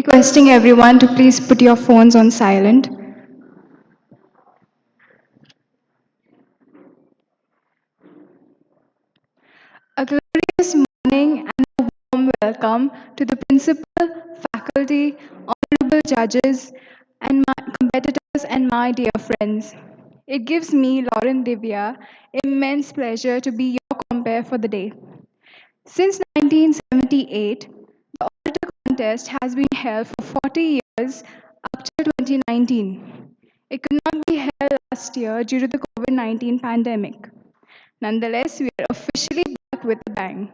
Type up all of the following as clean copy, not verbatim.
Requesting everyone to please put your phones on silent. A glorious morning and a warm welcome to the principal, faculty, honorable judges, and my competitors and my dear friends. It gives me, Lauren Divya, immense pleasure to be your compere for the day. Since 1978, the Orator contest has been held for 40 years up to 2019. It could not be held last year due to the COVID 19 pandemic. Nonetheless, we are officially back with a bang.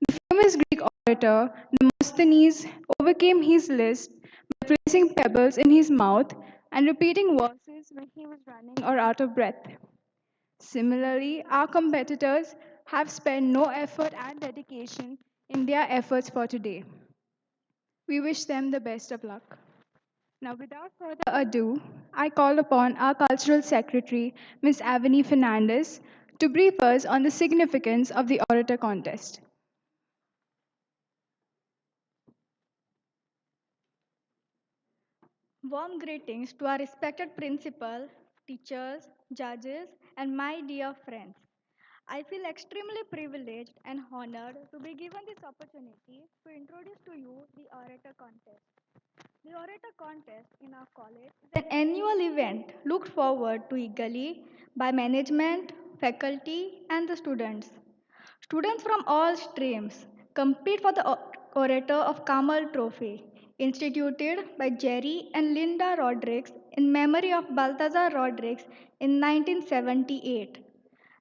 The famous Greek orator Demosthenes overcame his list by placing pebbles in his mouth and repeating verses when he was running or out of breath. Similarly, our competitors have spent no effort and dedication in their efforts for today. We wish them the best of luck. Now, without further ado, I call upon our Cultural Secretary, Ms. Avani Fernandez, to brief us on the significance of the Orator Contest. Warm greetings to our respected principal, teachers, judges, and my dear friends. I feel extremely privileged and honored to be given this opportunity to introduce to you the Orator Contest. The Orator Contest in our college is an annual event looked forward to eagerly by management, faculty, and the students. Students from all streams compete for the Orator of Kamal Trophy, instituted by Jerry and Linda Rodriguez in memory of Balthazar Rodriguez in 1978.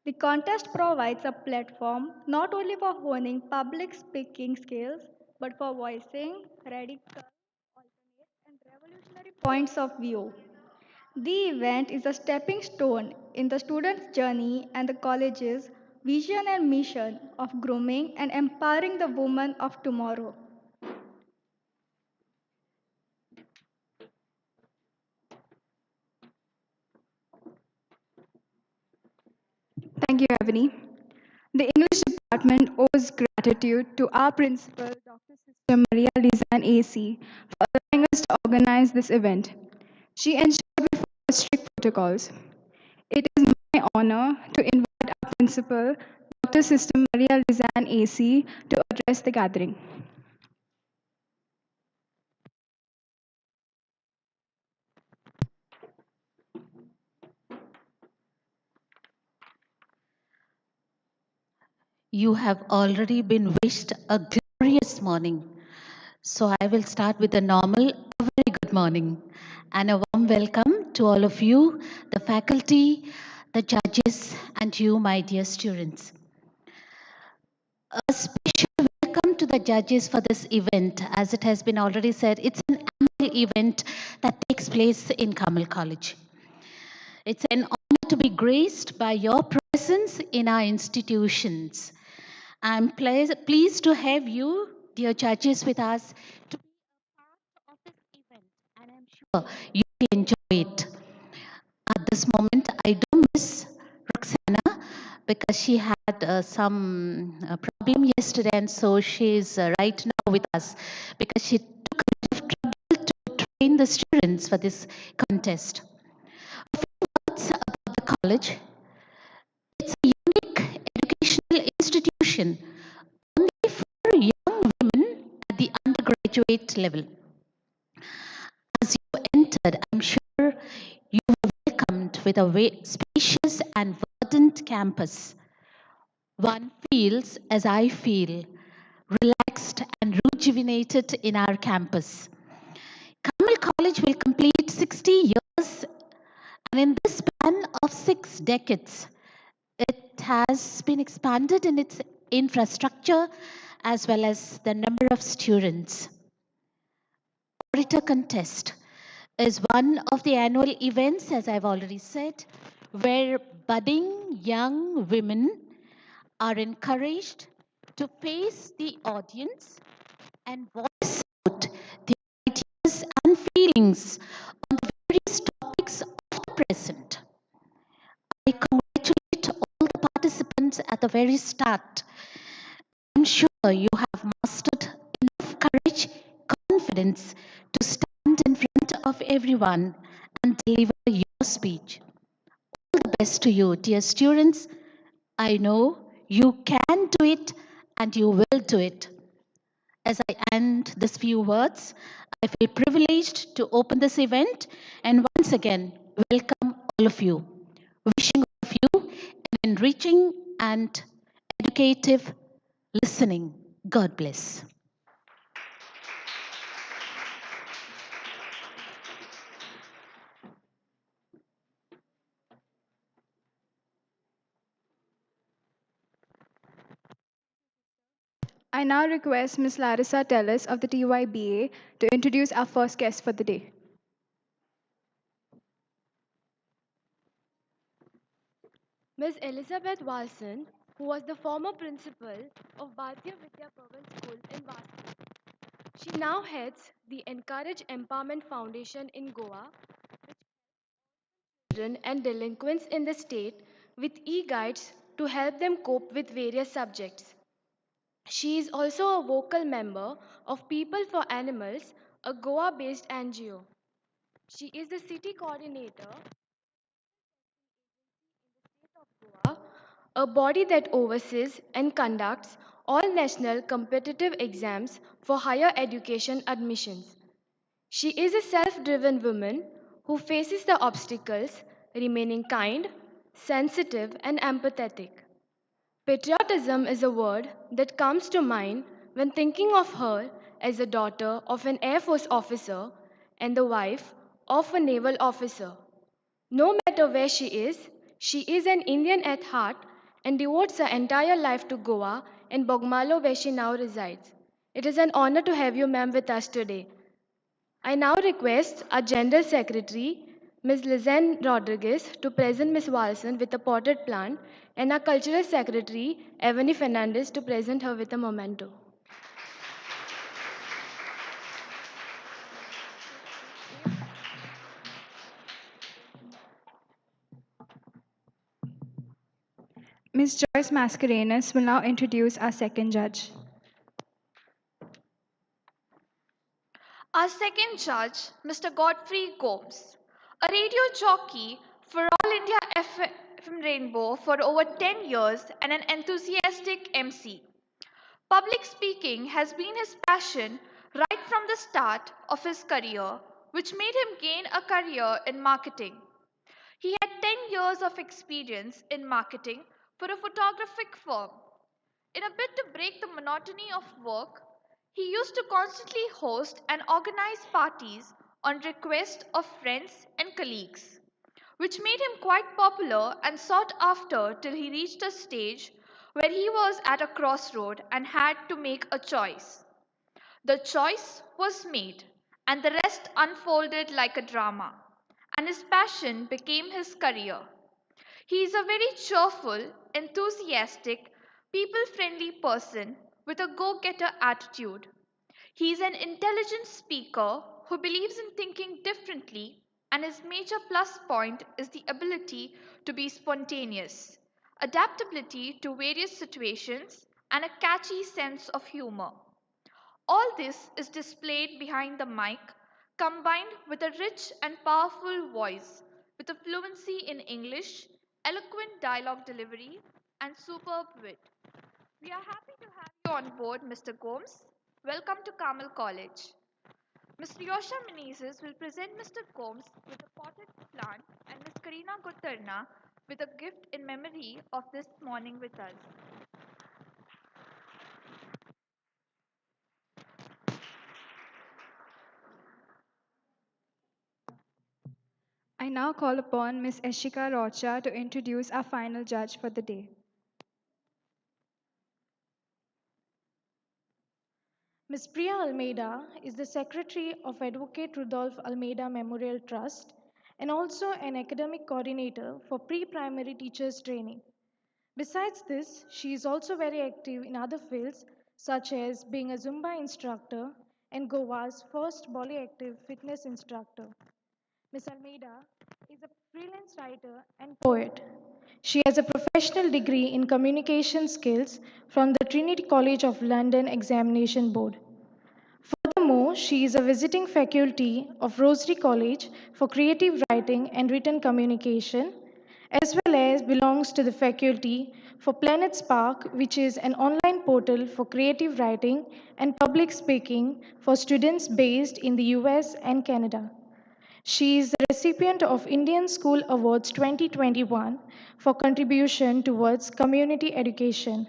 The contest provides a platform not only for honing public speaking skills but for voicing radical, alternate, and revolutionary points of view. The event is a stepping stone in the students' journey and the college's vision and mission of grooming and empowering the women of tomorrow. Thank you, Avani. The English department owes gratitude to our principal, Dr. Sister Maria Lizan AC, for allowing us to organize this event. She ensured we follow strict protocols. It is my honor to invite our principal, Dr. Sister Maria Lizan AC, to address the gathering. You have already been wished a glorious morning. So I will start with a normal, a very good morning and a warm welcome to all of you, the faculty, the judges, and you, my dear students. A special welcome to the judges for this event. As it has been already said, it's an annual event that takes place in Kamal College. It's an honor to be graced by your presence in our institutions. I'm pleased to have you, dear judges, with us to be a part of this event, and I'm sure you will enjoy it. At this moment, I do miss Roxana because she had some problem yesterday, and so she's right now with us because she took a lot of trouble to train the students for this contest. A few words about the college. It's a unique educational institution only for young women at the undergraduate level. As you entered, I'm sure you were welcomed with a spacious and verdant campus. One feels, as I feel, relaxed and rejuvenated in our campus. Kamal College will complete 60 years, and in this span of 6 decades, it has been expanded in its infrastructure as well as the number of students. Orator Contest is one of the annual events, as I've already said, where budding young women are encouraged to face the audience and voice out the ideas and feelings on the various topics of the present. I congratulate all the participants at the very start. I'm sure you have mustered enough courage, confidence, confidence to stand in front of everyone and deliver your speech. All the best to you, dear students. I know you can do it and you will do it. As I end these few words, I feel privileged to open this event and once again welcome all of you. Wishing all of you an enriching and educative listening. God bless. I now request Ms. Larissa Tellis of the TYBA to introduce our first guest for the day. Ms. Elizabeth Walson, who was the former principal of Bharatiya Vidya Bhavan School in Vashi. She now heads the Encourage Empowerment Foundation in Goa, children and delinquents in the state with e-guides to help them cope with various subjects. She is also a vocal member of People for Animals, a Goa-based NGO. She is the city coordinator of Goa, a body that oversees and conducts all national competitive exams for higher education admissions. She is a self driven woman who faces the obstacles, remaining kind, sensitive, and empathetic. Patriotism is a word that comes to mind when thinking of her as the daughter of an Air Force officer and the wife of a naval officer. No matter where she is an Indian at heart and devotes her entire life to Goa and Bogmalo, where she now resides. It is an honor to have you, ma'am, with us today. I now request our General Secretary, Ms. Lizen Rodriguez, to present Ms. Walson with a potted plant and our Cultural Secretary, Evany Fernandez, to present her with a memento. Ms. Joyce Mascarenas will now introduce our second judge. Our second judge, Mr. Godfrey Gomes, a radio jockey for All India FM Rainbow for over 10 years and an enthusiastic MC. Public speaking has been his passion right from the start of his career, which made him gain a career in marketing. He had 10 years of experience in marketing for a photographic firm. In a bid to break the monotony of work, he used to constantly host and organize parties on request of friends and colleagues, which made him quite popular and sought after till he reached a stage where he was at a crossroad and had to make a choice. The choice was made, and the rest unfolded like a drama, and his passion became his career. He is a very cheerful, enthusiastic, people friendly person with a go getter attitude. He is an intelligent speaker who believes in thinking differently, and his major plus point is the ability to be spontaneous, adaptability to various situations, and a catchy sense of humor. All this is displayed behind the mic, combined with a rich and powerful voice, with a fluency in English, eloquent dialogue delivery, and superb wit. We are happy to have you on board, Mr. Gomes. Welcome to Carmel College. Ms. Ryosha Menezes will present Mr. Gomes with a potted plant and Ms. Karina Gutterna with a gift in memory of this morning with us. I now call upon Ms. Eshika Rocha to introduce our final judge for the day. Ms. Priya Almeida is the Secretary of Advocate Rudolph Almeida Memorial Trust and also an academic coordinator for pre-primary teachers training. Besides this, she is also very active in other fields such as being a Zumba instructor and Goa's first Active fitness instructor. Ms. Almeida is a freelance writer and poet. She has a professional degree in communication skills from the Trinity College of London Examination Board. Furthermore, she is a visiting faculty of Rosary College for Creative Writing and Written Communication, as well as belongs to the faculty for Planet Spark, which is an online portal for creative writing and public speaking for students based in the US and Canada. She is the recipient of Indian School Awards 2021 for contribution towards community education.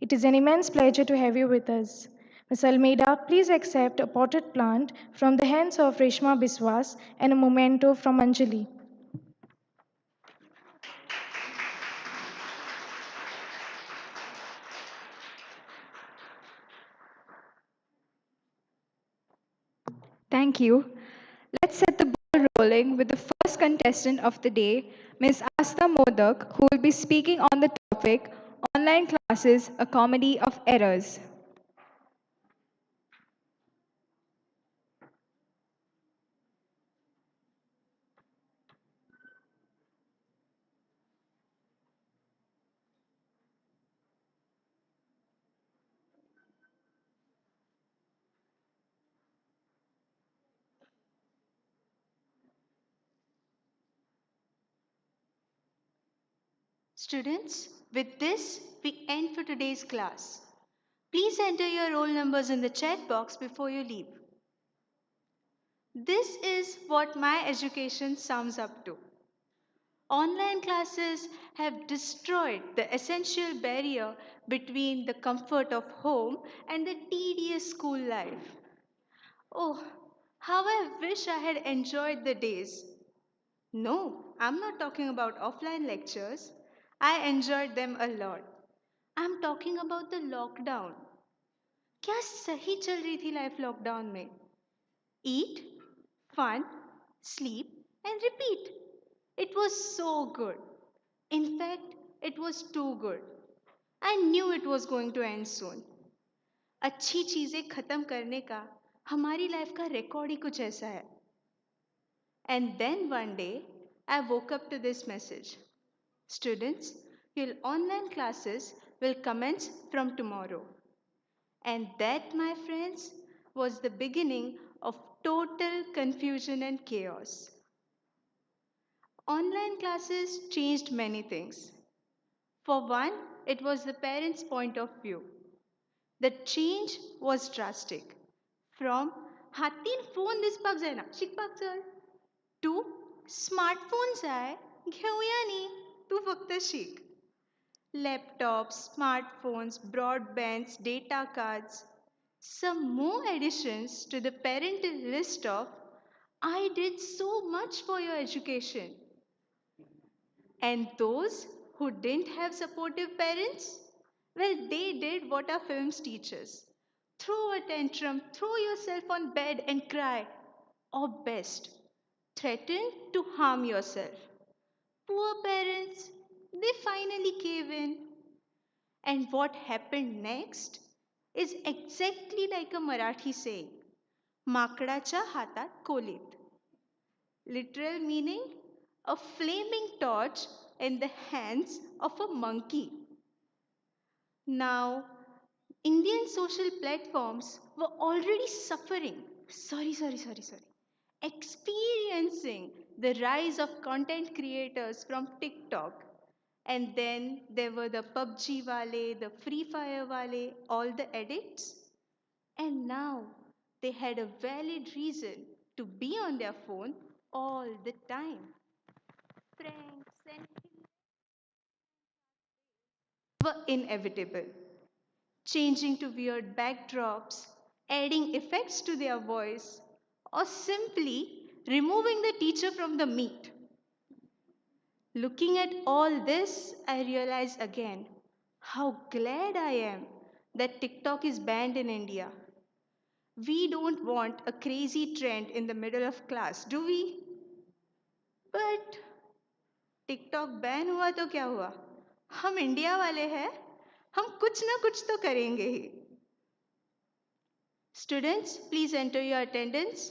It is an immense pleasure to have you with us. Ms. Almeida, please accept a potted plant from the hands of Reshma Biswas and a memento from Anjali. Thank you. Let's set the ball rolling with the first contestant of the day, Ms. Asta Modak, who will be speaking on the topic Online Classes, a Comedy of Errors. Students, with this, we end for today's class. Please enter your roll numbers in the chat box before you leave. This is what my education sums up to. Online classes have destroyed the essential barrier between the comfort of home and the tedious school life. Oh, how I wish I had enjoyed the days. No, I'm not talking about offline lectures. I enjoyed them a lot. I'm talking about the lockdown. क्या सही चल रही थी life lockdown में? Eat, fun, sleep and repeat. It was so good. In fact, it was too good. I knew it was going to end soon. अच्छी चीजें खत्म करने का हमारी लाइफ का रिकॉर्ड ही कुछ ऐसा है. And then one day, I woke up to this message. Students, your online classes will commence from tomorrow. And that, my friends, was the beginning of total confusion and chaos. Online classes changed many things. For one, it was the parents' point of view. The change was drastic. From हातीन phone दिसपाक जायना शिकपाक चल to smartphone जाय घेवया न्ही तूं फक्त chic. Laptops, smartphones, broadbands, data cards. Some more additions to the parental list of I did so much for your education. And those who didn't have supportive parents, well, they did what our films teach us. Throw a tantrum, throw yourself on bed and cry. Or best, threaten to harm yourself. Poor parents, they finally gave in. And what happened next is exactly like a Marathi saying, माकडाच्या हातात कोलीत. Literal meaning, a flaming torch in the hands of a monkey. Now, Indian social platforms were already suffering, experiencing the rise of content creators from TikTok. And then there were the PUBG wale, the Free Fire wale, all the addicts. And now they had a valid reason to be on their phone all the time. Pranks and were inevitable, changing to weird backdrops, adding effects to their voice, or simply removing the teacher from the meet. Looking at all this, I realize again how glad I am that TikTok is banned in India. We don't want a crazy trend in the middle of class, do we? But TikTok ban हुआ तो क्या हुआ? हम India वाले हैं, हम कुछ ना कुछ तो करेंगे ही. Students, please enter your attendance.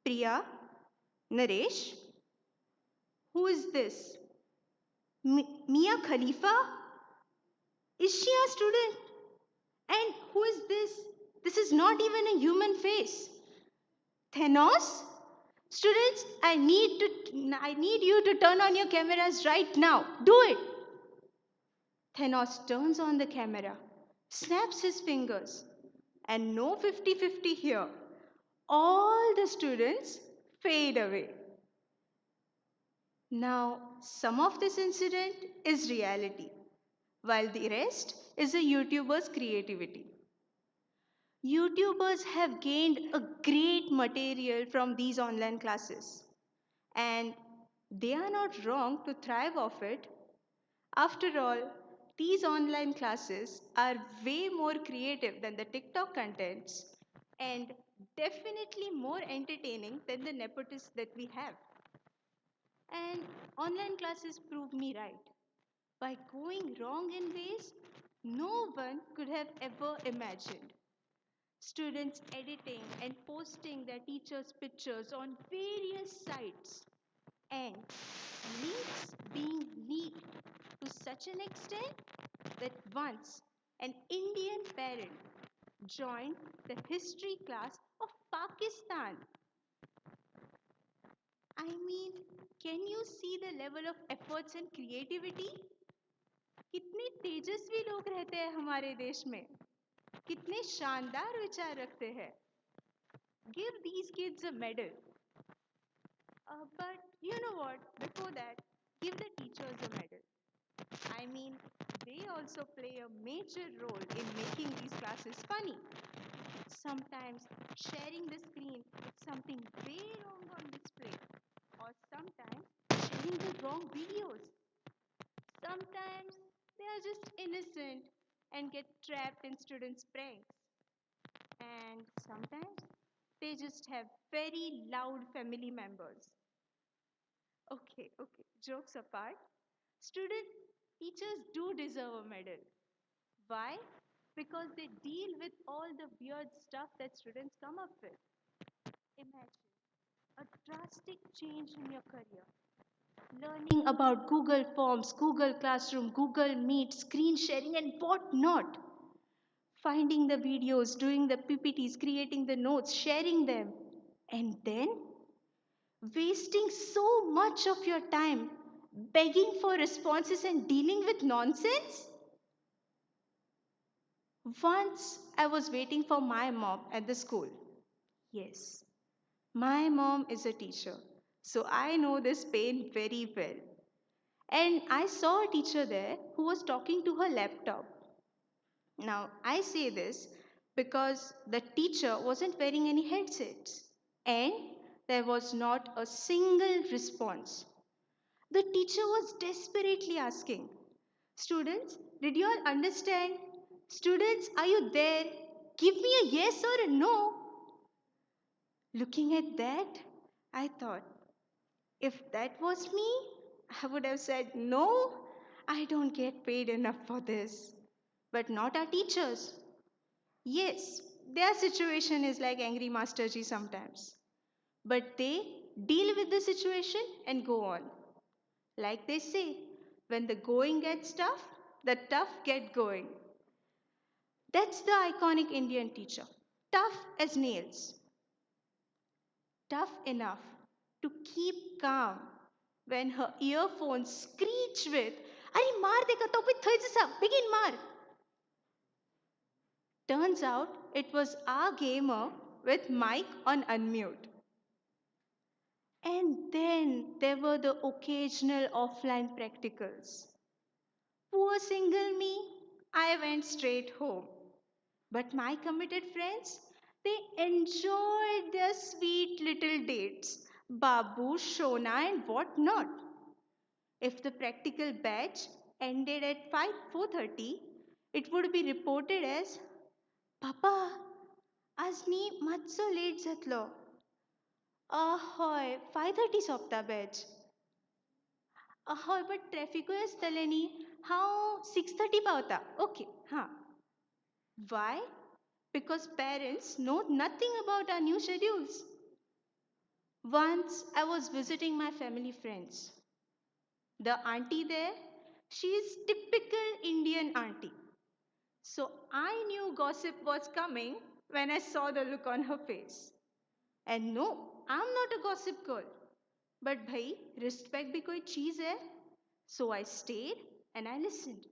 Priya, Naresh, who is this? Mia Khalifa? Is she a student? And who is this? This is not even a human face. Thanos? Students, I need you to turn on your cameras right now. Do it. Thanos turns on the camera, snaps his fingers, and no 50-50 here. All the students fade away. Now, some of this incident is reality, while the rest is a YouTuber's creativity. YouTubers have gained a great material from these online classes, and they are not wrong to thrive off it. After all, these online classes are way more creative than the TikTok contents and definitely more entertaining than the nepotists that we have. And online classes prove me right by going wrong in ways no one could have ever imagined. Students editing and posting their teachers' pictures on various sites, and links being leaked to such an extent that once an Indian parent joined the history class of Pakistan. I mean, can you see the level of efforts and creativity? कितने तेजस्वी लोग रहते हैं हमारे देश में, कितने शानदार विचार रखते हैं. Give these kids a medal. But you know what? Before that, give the teachers a medal. I mean, they also play a major role in making these classes funny. Sometimes sharing the screen with something way wrong on display, or sometimes sharing the wrong videos. Sometimes they are just innocent and get trapped in students' pranks. And sometimes they just have very loud family members. Okay, jokes apart, student teachers do deserve a medal. Why? Because they deal with all the weird stuff that students come up with. Imagine a drastic change in your career. Learning about Google Forms, Google Classroom, Google Meet, screen sharing, and what not. Finding the videos, doing the PPTs, creating the notes, sharing them. And then wasting so much of your time begging for responses and dealing with nonsense? Once I was waiting for my mom at the school. Yes, my mom is a teacher, so I know this pain very well. And I saw a teacher there who was talking to her laptop. Now, I say this because the teacher wasn't wearing any headsets and there was not a single response. The teacher was desperately asking, "Students, did you all understand? Students, are you there? Give me a yes or a no." Looking at that, I thought, if that was me, I would have said, "No, I don't get paid enough for this." But not our teachers. Yes, their situation is like Angry Master Ji sometimes. But they deal with the situation and go on. Like they say, when the going gets tough, the tough get going. That's the iconic Indian teacher. Tough as nails. Tough enough to keep calm when her earphones screech with, "अरे मार देगा तो भी थोड़ी सा begin मार." Turns out it was our gamer with mic on unmute. And then there were the occasional offline practicals. Poor single me, I went straight home. But my committed friends, they enjoyed their sweet little dates, Babu, Shona, and what not. If the practical batch ended at 4:30, it would be reported as, "Papa, आज नी मातसो late जातलो." हय 5:30 सोंपता batch. हय but ट्रॅफिकूय आसतलें न्ही. हांव 6:30 पावता. ओके हां. Why? Because parents know nothing about our new schedules. Once I was visiting my family friends. The auntie there, she is typical Indian auntie. So I knew gossip was coming when I saw the look on her face. And no, I'm not a gossip girl. But bhai, respect bhi koi cheez hai. So I stayed and I listened.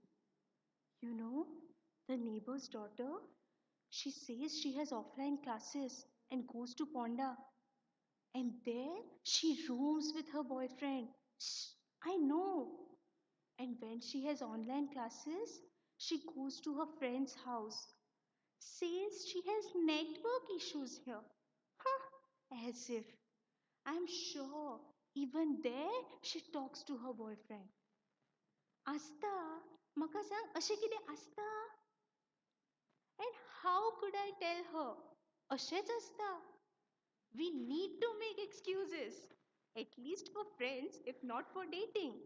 You know, the neighbor's daughter, she says she has offline classes and goes to Ponda. And there she roams with her boyfriend. Shh, I know. And when she has online classes, she goes to her friend's house. Says she has network issues here. Huh, as if. I'm sure even there she talks to her boyfriend. Asta, maka sang ashe kide asta? And how could I tell her? Asheच asta. We need to make excuses, at least for friends, if not for dating.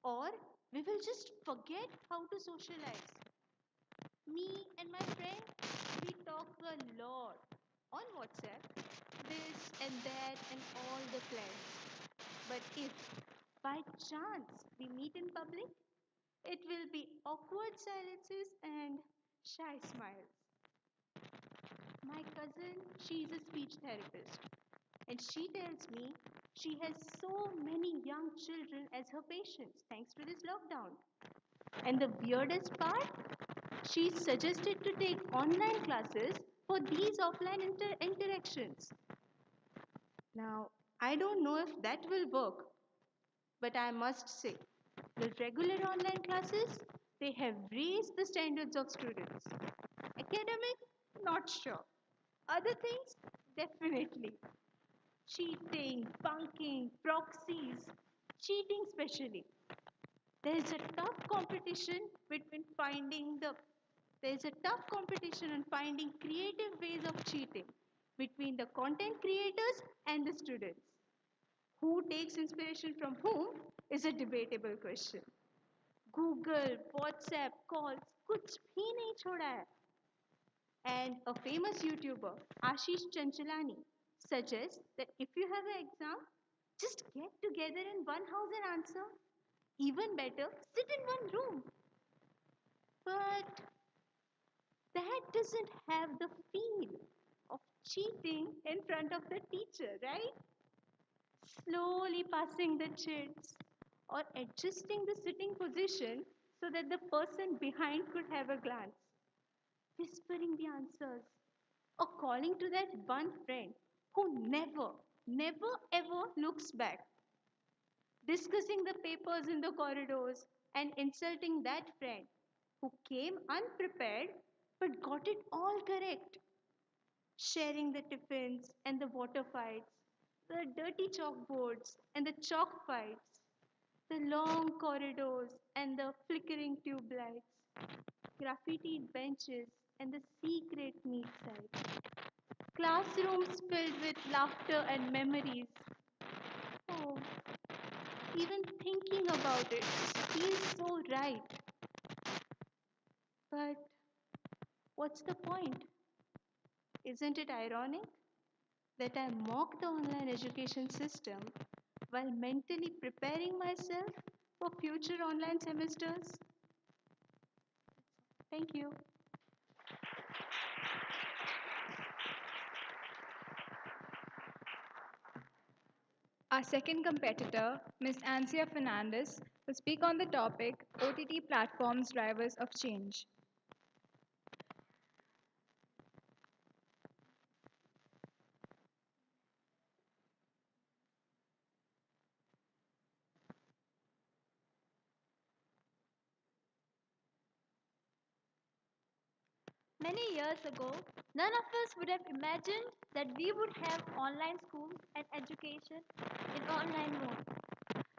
Or we will just forget how to socialize. Me and my friend, we talk a lot on WhatsApp, this and that, and all the plans. But if by chance we meet in public, it will be awkward silences and shy smiles. My cousin, she is a speech therapist, and she tells me she has so many young children as her patients thanks to this lockdown. And the weirdest part, she suggested to take online classes for these offline interactions. Now, I don't know if that will work, but I must say, the regular online classes, they have raised the standards of students. Academic, not sure. Other things, definitely. Cheating, bunking, proxies, cheating especially. There's a tough competition between finding the there's a tough competition on finding creative ways of cheating between the content creators and the students. Who takes inspiration from whom is a debatable question. Google, WhatsApp calls कुछ भी नहीं छोड़ा है. And a famous YouTuber, Ashish Chanchalani, suggests that if you have an exam, just get together in one house and answer. Even better, sit in one room. But that doesn't have the feel of cheating in front of the teacher, right? Slowly passing the chits or adjusting the sitting position so that the person behind could have a glance, whispering the answers, or calling to that one friend who never ever looks back, discussing the papers in the corridors and insulting that friend who came unprepared but got it all correct, sharing the tiffins and the water fights, the dirty chalkboards and the chalk fights, the long corridors and the flickering tube lights, graffitied benches and the secret meat sites, classrooms filled with laughter and memories. Oh, even thinking about it feels so right. But what's the point? Isn't it ironic that I mock the online education system while mentally preparing myself for future online semesters? Thank you. Our second competitor, Ms. Ansia Fernandez, will speak on the topic OTT platforms drivers of change. Many years ago, none of us would have imagined that we would have online schools and education in online mode.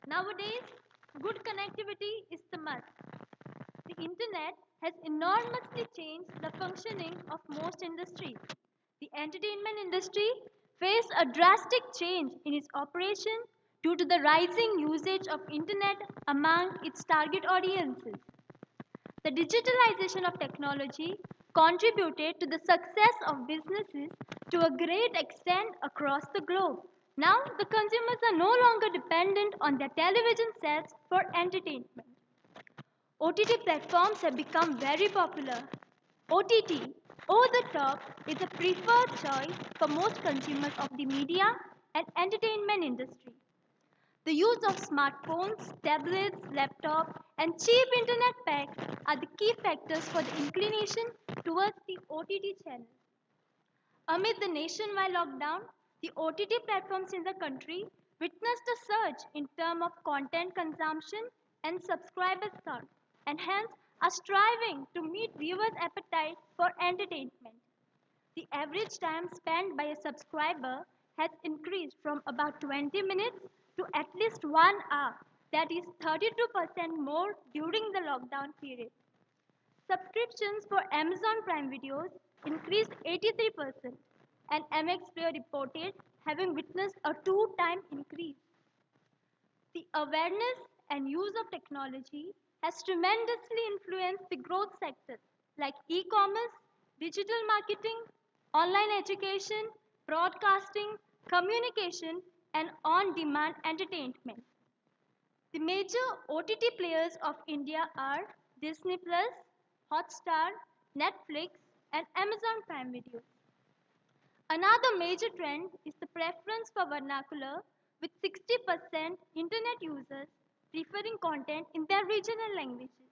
Nowadays, good connectivity is the must. The internet has enormously changed the functioning of most industries. The entertainment industry faced a drastic change in its operation due to the rising usage of internet among its target audiences. The digitalization of technology contributed to the success of businesses to a great extent across the globe. Now, the consumers are no longer dependent on their television sets for entertainment. OTT platforms have become very popular. OTT, Over the top is a preferred choice for most consumers of the media and entertainment industry. The use of smartphones, tablets, laptops, and cheap internet packs are the key factors for the inclination towards the OTT channel. Amid the nationwide lockdown, the OTT platforms in the country witnessed a surge in terms of content consumption and subscriber count, and hence are striving to meet viewers' appetite for entertainment. The average time spent by a subscriber has increased from about 20 minutes to at least 1 hour, that is 32% more during the lockdown period. Subscriptions for Amazon Prime Videos increased 83%, and MX Player reported having witnessed a two-time increase. The awareness and use of technology has tremendously influenced the growth sectors like e-commerce, digital marketing, online education, broadcasting, communication, and on-demand entertainment. The major OTT players of India are Disney Plus, Hotstar, Netflix, and Amazon Prime Video. Another major trend is the preference for vernacular, with 60% internet users preferring content in their regional languages.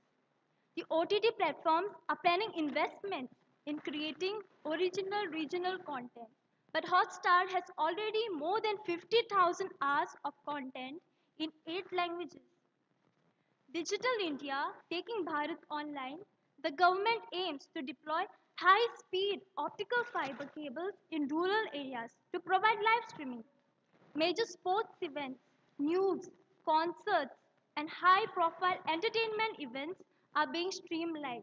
The OTT platforms are planning investments in creating original regional content, but Hotstar has already more than 50,000 hours of content in 8 languages. Digital India taking Bharat online, the government aims to deploy high speed optical fiber cables in rural areas to provide live streaming. Major sports events, news, concerts, and high profile entertainment events are being streamed live.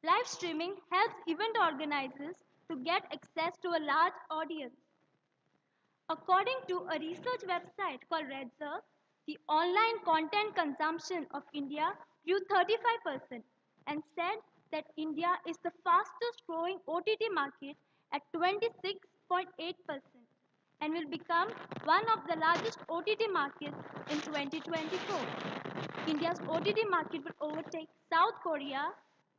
Live streaming helps event organizers to get access to a large audience. According to a research website called Redzer, the online content consumption of India grew 35% and said that India is the fastest growing OTT market at 26.8% and will become one of the largest OTT markets in 2024. India's OTT market will overtake South Korea,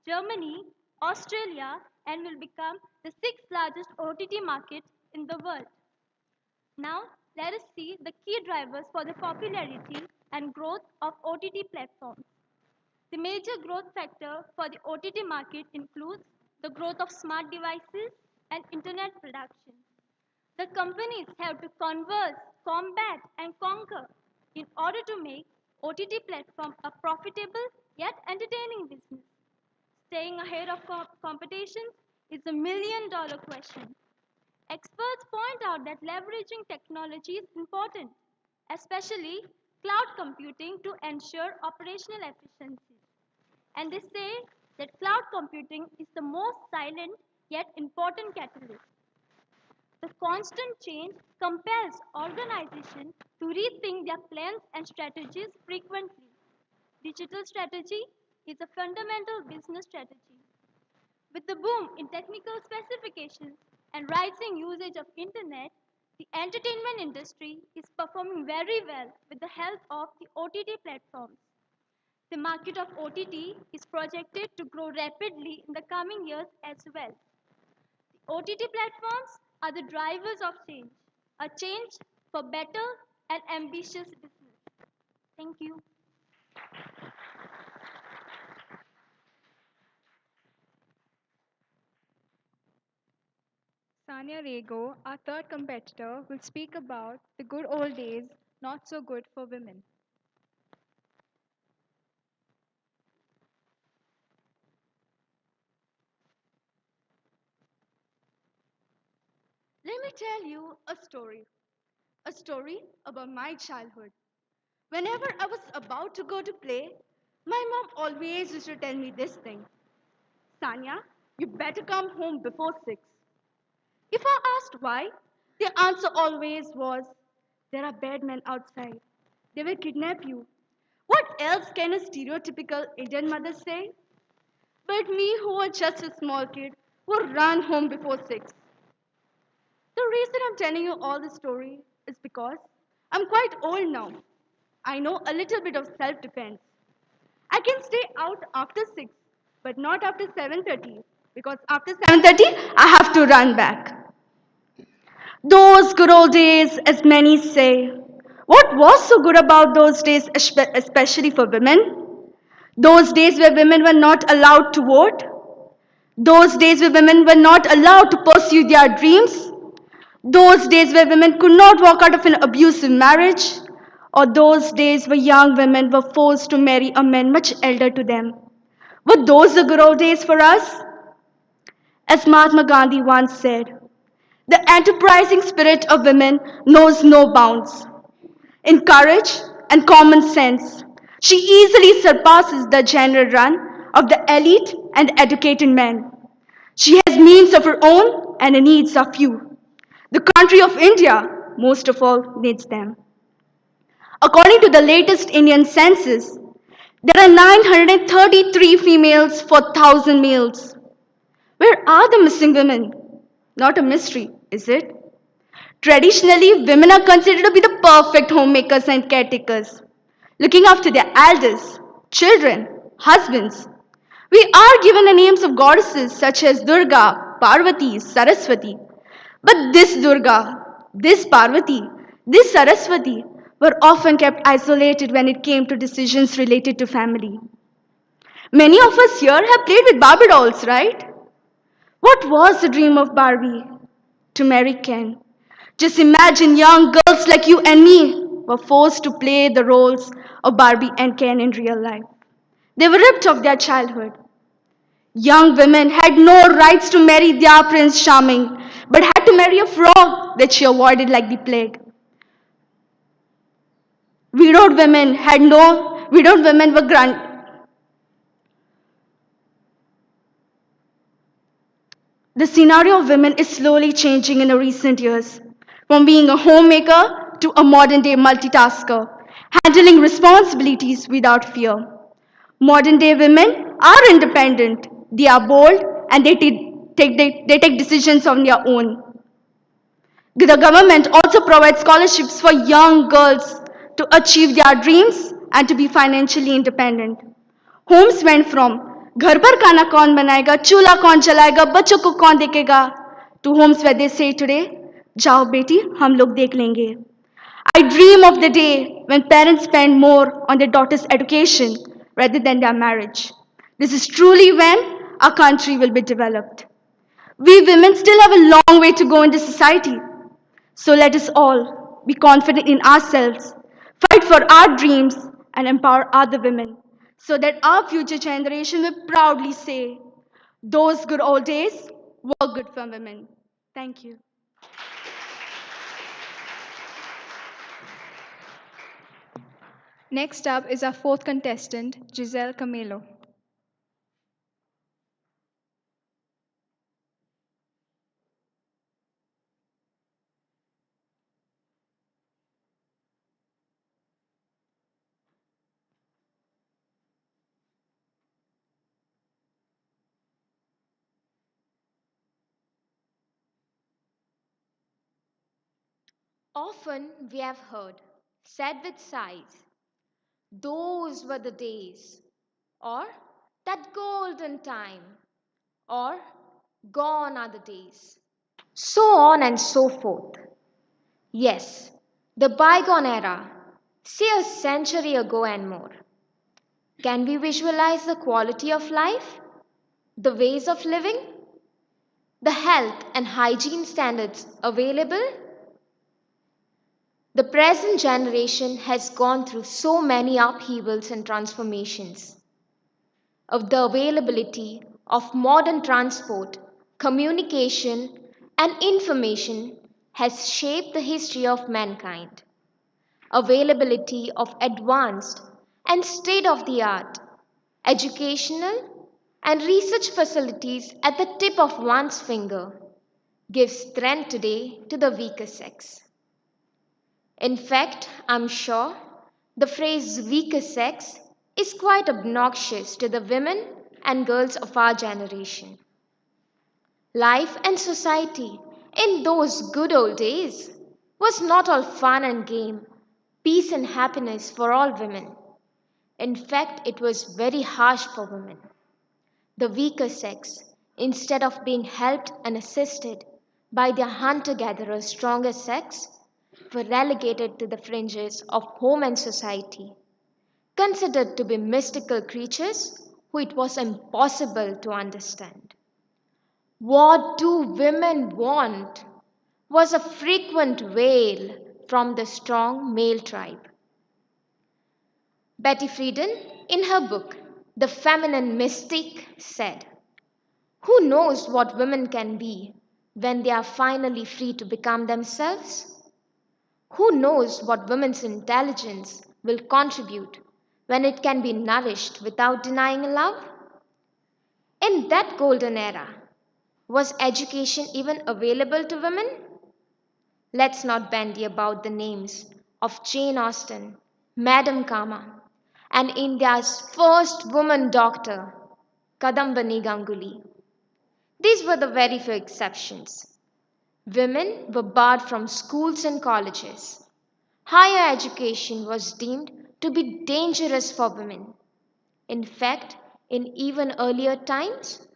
Germany, Australia, and will become the sixth largest OTT market in the world. Now, let us see the key drivers for the popularity and growth of OTT platforms. The major growth factor for the OTT market includes the growth of smart devices and internet production. The companies have to converse, combat, and conquer in order to make OTT platform a profitable yet entertaining business. Staying ahead of competition is a $1 million question. Experts point out that leveraging technology is important, especially cloud computing, to ensure operational efficiency. And they say that cloud computing is the most silent yet important catalyst. The constant change compels organizations to rethink their plans and strategies frequently. Digital strategy is a fundamental business strategy. With the boom in technical specifications and rising usage of internet, the entertainment industry is performing very well with the help of the OTT platforms. The market of OTT is projected to grow rapidly in the coming years as well. The OTT platforms are the drivers of change, a change for better and ambitious business. Thank you. Sanya Rego, our third competitor, will speak about the good old days, not so good for women. Let me tell you a story about my childhood. Whenever I was about to go to play, my mom always used to tell me this thing: Sanya, you better come home before 6. If I asked why, the answer always was, there are bad men outside. They will kidnap you. What else can a stereotypical Indian mother say? But me, who was just a small kid, would run home before 6. The reason I'm telling you all this story is because I'm quite old now. I know a little bit of self defense. I can stay out after 6, but not after 7:30. because after 7:30, I have to run back. Those good old days, as many say. What was so good about those days, especially for women? Those days where women were not allowed to vote? Those days where women were not allowed to pursue their dreams? Those days where women could not walk out of an abusive marriage? Or those days where young women were forced to marry a man much elder to them? Were those the good old days for us? As Mahatma Gandhi once said, the enterprising spirit of women knows no bounds. In courage and common sense, she easily surpasses the general run of the elite and educated men. She has means of her own and the needs of few. The country of India, most of all, needs them. According to the latest Indian census, there are 933 females for 1,000 males. Where are the missing women? Not a mystery, is it? Traditionally, women are considered to be the perfect homemakers and caretakers, looking after their elders, children, husbands. We are given the names of goddesses such as Durga, Parvati, Saraswati. But this Durga, this Parvati, this Saraswati were often kept isolated when it came to decisions related to family. Many of us here have played with Barbie dolls, right? What was the dream of Barbie? To marry Ken. Just imagine young girls like you and me were forced to play the roles of Barbie and Ken in real life. They were ripped of their childhood. Young women had no rights to marry their Prince Charming, but had to marry a frog that she avoided like the plague. Widowed women were granted. The scenario of women is slowly changing in the recent years, from being a homemaker to a modern day multitasker, handling responsibilities without fear. Modern day women are independent, they are bold, and they take decisions on their own. The government also provides scholarships for young girls to achieve their dreams and to be financially independent. Homes went from घर पर खाना कौन बनाएगा चूल्हा कौन जलाएगा बच्चों को कौन देखेगा to homes where they say today जाओ बेटी हम लोग देख लेंगे. I dream of the day when parents spend more on their daughter's education rather than their marriage. This is truly when our country will be developed. We women still have a long way to go in this society. So let us all be confident in ourselves, fight for our dreams, and empower other women so that our future generation will proudly say, those good old days were good for women. Thank you. Next up is our fourth contestant, Giselle Camelo. Often we have heard, said with sighs, those were the days, or that golden time, or gone are the days, so on and so forth. Yes, the bygone era, say a century ago and more. Can we visualize the quality of life, the ways of living, the health and hygiene standards available? The present generation has gone through so many upheavals and transformations. Of the availability of modern transport, communication, and information has shaped the history of mankind. Availability of advanced and state of the art educational and research facilities at the tip of one's finger gives strength today to the weaker sex. In fact, I'm sure the phrase weaker sex is quite obnoxious to the women and girls of our generation. Life and society in those good old days was not all fun and game, peace and happiness for all women. In fact, it was very harsh for women. The weaker sex instead of being helped and assisted by their hunter gatherers' stronger sex, were relegated to the fringes of home and society, considered to be mystical creatures who it was impossible to understand. What do women want? Was a frequent wail from the strong male tribe. Betty Friedan, in her book, The Feminine Mystique, said, "Who knows what women can be when they are finally free to become themselves? Who knows what women's intelligence will contribute when it can be nourished without denying love?" In that golden era, was education even available to women? Let's not bandy about the names of Jane Austen, Madame Kama, and India's first woman doctor, Kadambani Ganguly. These were the very few exceptions. Women were barred from schools and colleges. Higher education was deemed to be dangerous for women. In fact, in even earlier times,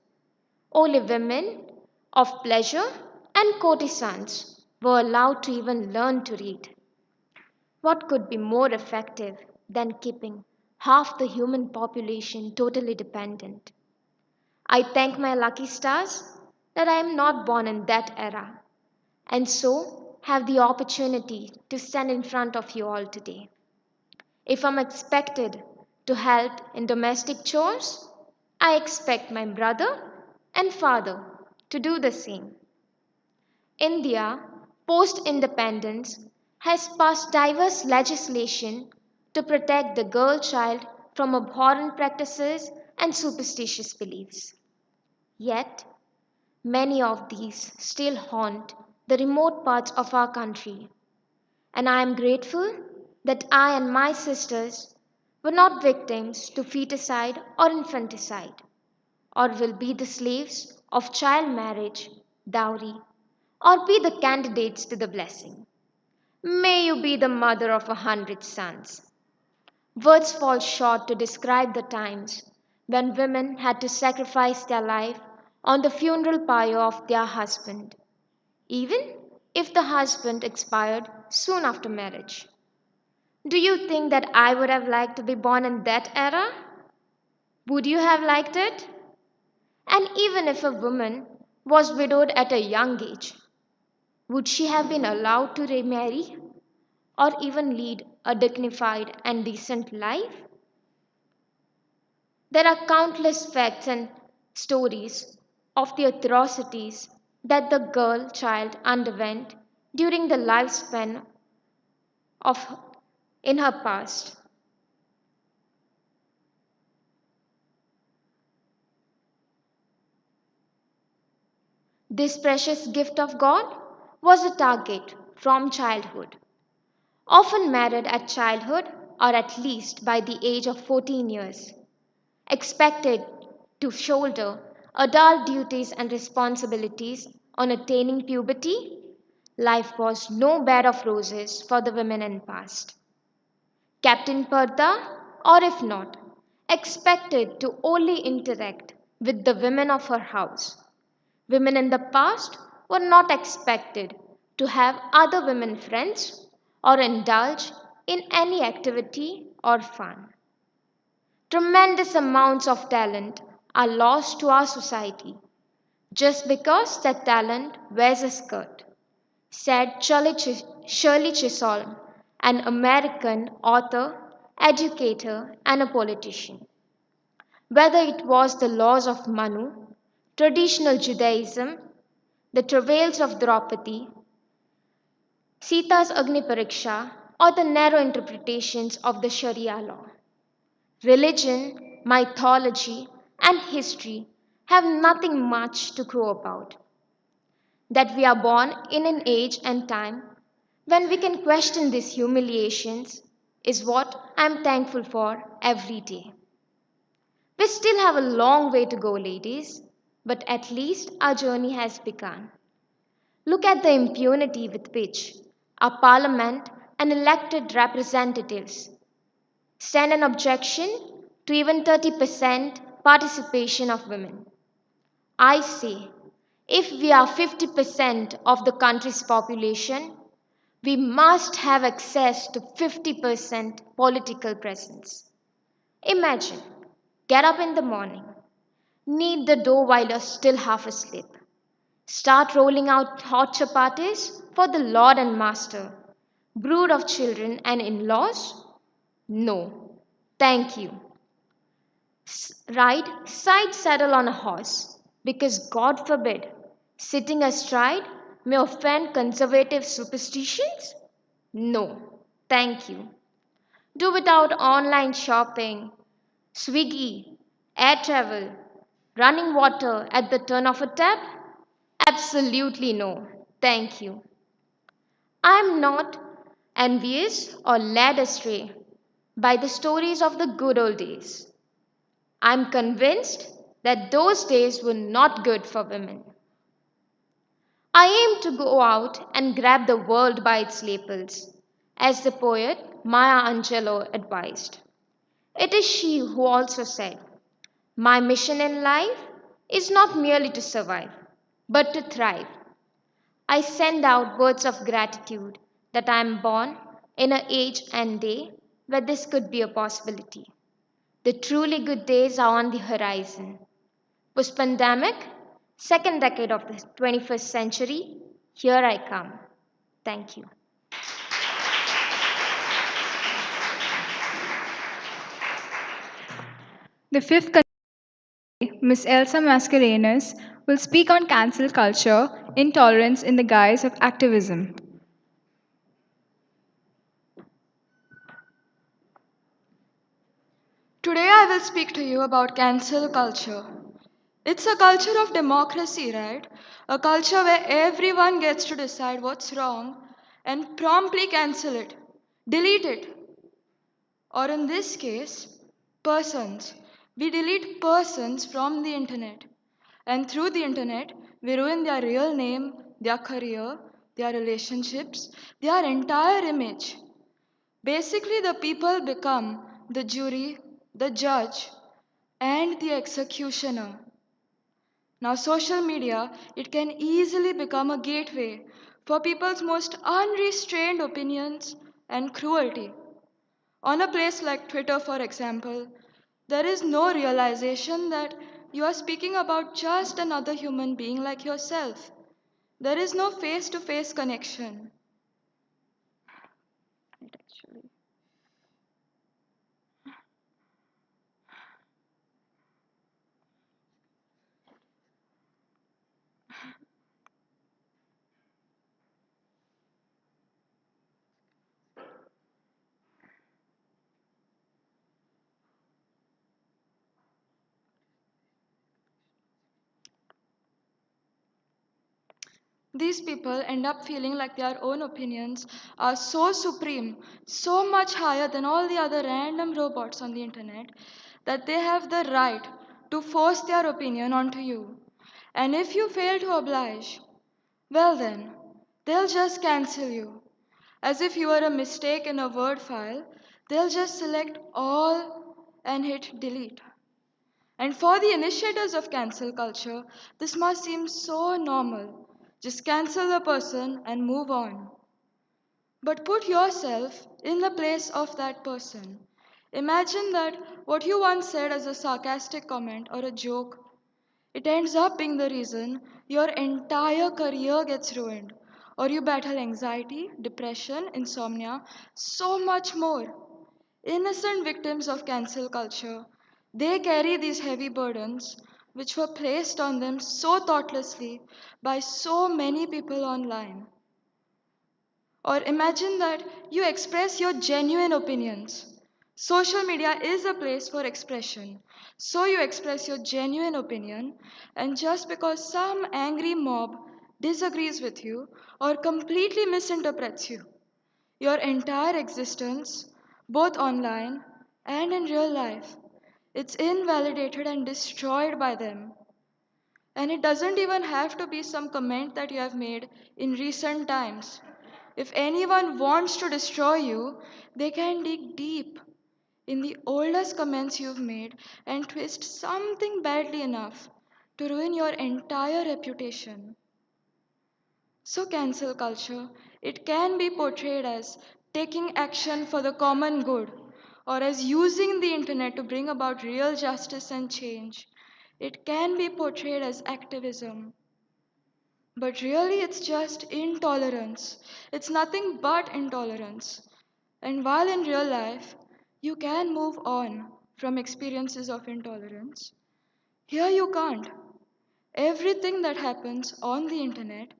only women of pleasure and courtesans were allowed to even learn to read. What could be more effective than keeping half the human population totally dependent? I thank my lucky stars that I am not born in that era and so have the opportunity to stand in front of you all today. If I'm expected to help in domestic chores, I expect my brother and father to do the same. India, post independence, has passed diverse legislation to protect the girl child from abhorrent practices and superstitious beliefs. Yet, many of these still haunt the remote parts of our country, and I am grateful that I and my sisters were not victims to feticide or infanticide, or will be the slaves of child marriage, dowry, or be the candidates to the blessing. May you be the mother of 100 sons. Words fall short to describe the times when women had to sacrifice their life on the funeral pyre of their husband, even if the husband expired soon after marriage. Do you think that I would have liked to be born in that era? Would you have liked it? And even if a woman was widowed at a young age, would she have been allowed to remarry or even lead a dignified and decent life? There are countless facts and stories of the atrocities that the girl child underwent during the lifespan of in her past. This precious gift of God was a target from childhood, often married at childhood or at least by the age of 14 years, expected to shoulder adult duties and responsibilities on attaining puberty. Life was no bed of roses for the women in past. Captain Purta, or if not, expected to only interact with the women of her house. Women in the past were not expected to have other women friends or indulge in any activity or fun. Tremendous amounts of talent are lost to our society just because that talent wears a skirt, said Shirley Chisholm, an American author, educator, and a politician. Whether it was the laws of Manu, traditional Judaism, the travails of Draupadi, Sita's Agni Pariksha, or the narrow interpretations of the Sharia law, religion, mythology, and history have nothing much to crow about. That we are born in an age and time when we can question these humiliations is what I am thankful for every day. We still have a long way to go, ladies, but at least our journey has begun. Look at the impunity with which our parliament and elected representatives stand an objection to even 30% participation of women. I say, if we are 50% of the country's population, we must have access to 50% political presence. Imagine, get up in the morning, knead the dough while you're still half asleep, start rolling out hot chapatis for the Lord and Master. Brood of children and in laws? No. Thank you. Ride side saddle on a horse, because God forbid, sitting astride may offend conservative superstitions? No. Thank you. Do without online shopping, Swiggy, air travel, running water at the turn of a tap? Absolutely no. Thank you. I am not envious or led astray by the stories of the good old days. I am convinced that those days were not good for women. I aim to go out and grab the world by its lapels, as the poet Maya Angelou advised. It is she who also said, my mission in life is not merely to survive, but to thrive. I send out words of gratitude that I am born in an age and day where this could be a possibility. The truly good days are on the horizon. Post pandemic, second decade of the 21st century, here I come. Thank you. The fifth Miss Elsa Mascarenhas will speak on cancel culture, intolerance in the guise of activism. Today I will speak to you about cancel culture. It's a culture of democracy, right? A culture where everyone gets to decide what's wrong and promptly cancel it, delete it. Or in this case, persons. We delete persons from the internet. And through the internet, we ruin their real name, their career, their relationships, their entire image. Basically, the people become the jury, the judge, and the executioner. Now, social media, it can easily become a gateway for people's most unrestrained opinions and cruelty. On a place like Twitter, for example, there is no realization that you are speaking about just another human being like yourself. There is no face to face connection. Actually. These people end up feeling like their own opinions are so supreme, so much higher than all the other random robots on the internet, that they have the right to force their opinion onto you. And if you fail to oblige, well then, they'll just cancel you. As if you were a mistake in a Word file, they'll just select all and hit delete. And for the initiators of cancel culture, this must seem so normal. Just cancel the person and move on. But put yourself in the place of that person. Imagine that what you once said as a sarcastic comment or a joke, it ends up being the reason your entire career gets ruined, or you battle anxiety, depression, insomnia, so much more. Innocent victims of cancel culture, they carry these heavy burdens which were placed on them so thoughtlessly by so many people online. Or imagine that you express your genuine opinions. Social media is a place for expression. So you express your genuine opinion, and just because some angry mob disagrees with you or completely misinterprets you, your entire existence, both online and in real life, it's invalidated and destroyed by them. And it doesn't even have to be some comment that you have made in recent times. If anyone wants to destroy you, they can dig deep in the oldest comments you've made and twist something badly enough to ruin your entire reputation. So, cancel culture, it can be portrayed as taking action for the common good or as using the internet to bring about real justice and change. It can be portrayed as activism. But really, it's just intolerance. It's nothing but intolerance. And while in real life, you can move on from experiences of intolerance, here you can't. Everything that happens on the internet,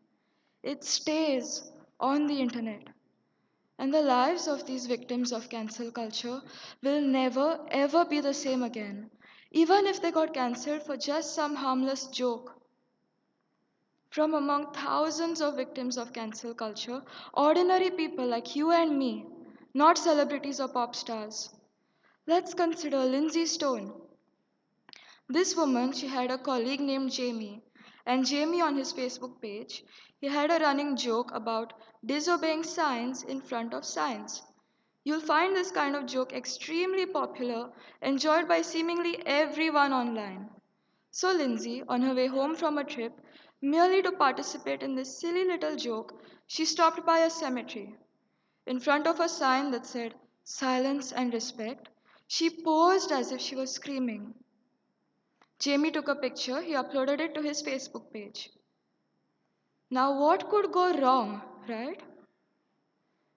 it stays on the internet. And the lives of these victims of cancel culture will never ever be the same again, even if they got cancelled for just some harmless joke. From among thousands of victims of cancel culture, ordinary people like you and me, not celebrities or pop stars. Let's consider Lindsay Stone. This woman, she had a colleague named Jamie, and Jamie on his Facebook page, he had a running joke about disobeying signs in front of signs. You'll find this kind of joke extremely popular, enjoyed by seemingly everyone online. So Lindsay, on her way home from a trip, merely to participate in this silly little joke, she stopped by a cemetery. In front of a sign that said silence and respect, she posed as if she was screaming. Jamie took a picture, he uploaded it to his Facebook page. Now, what could go wrong, right?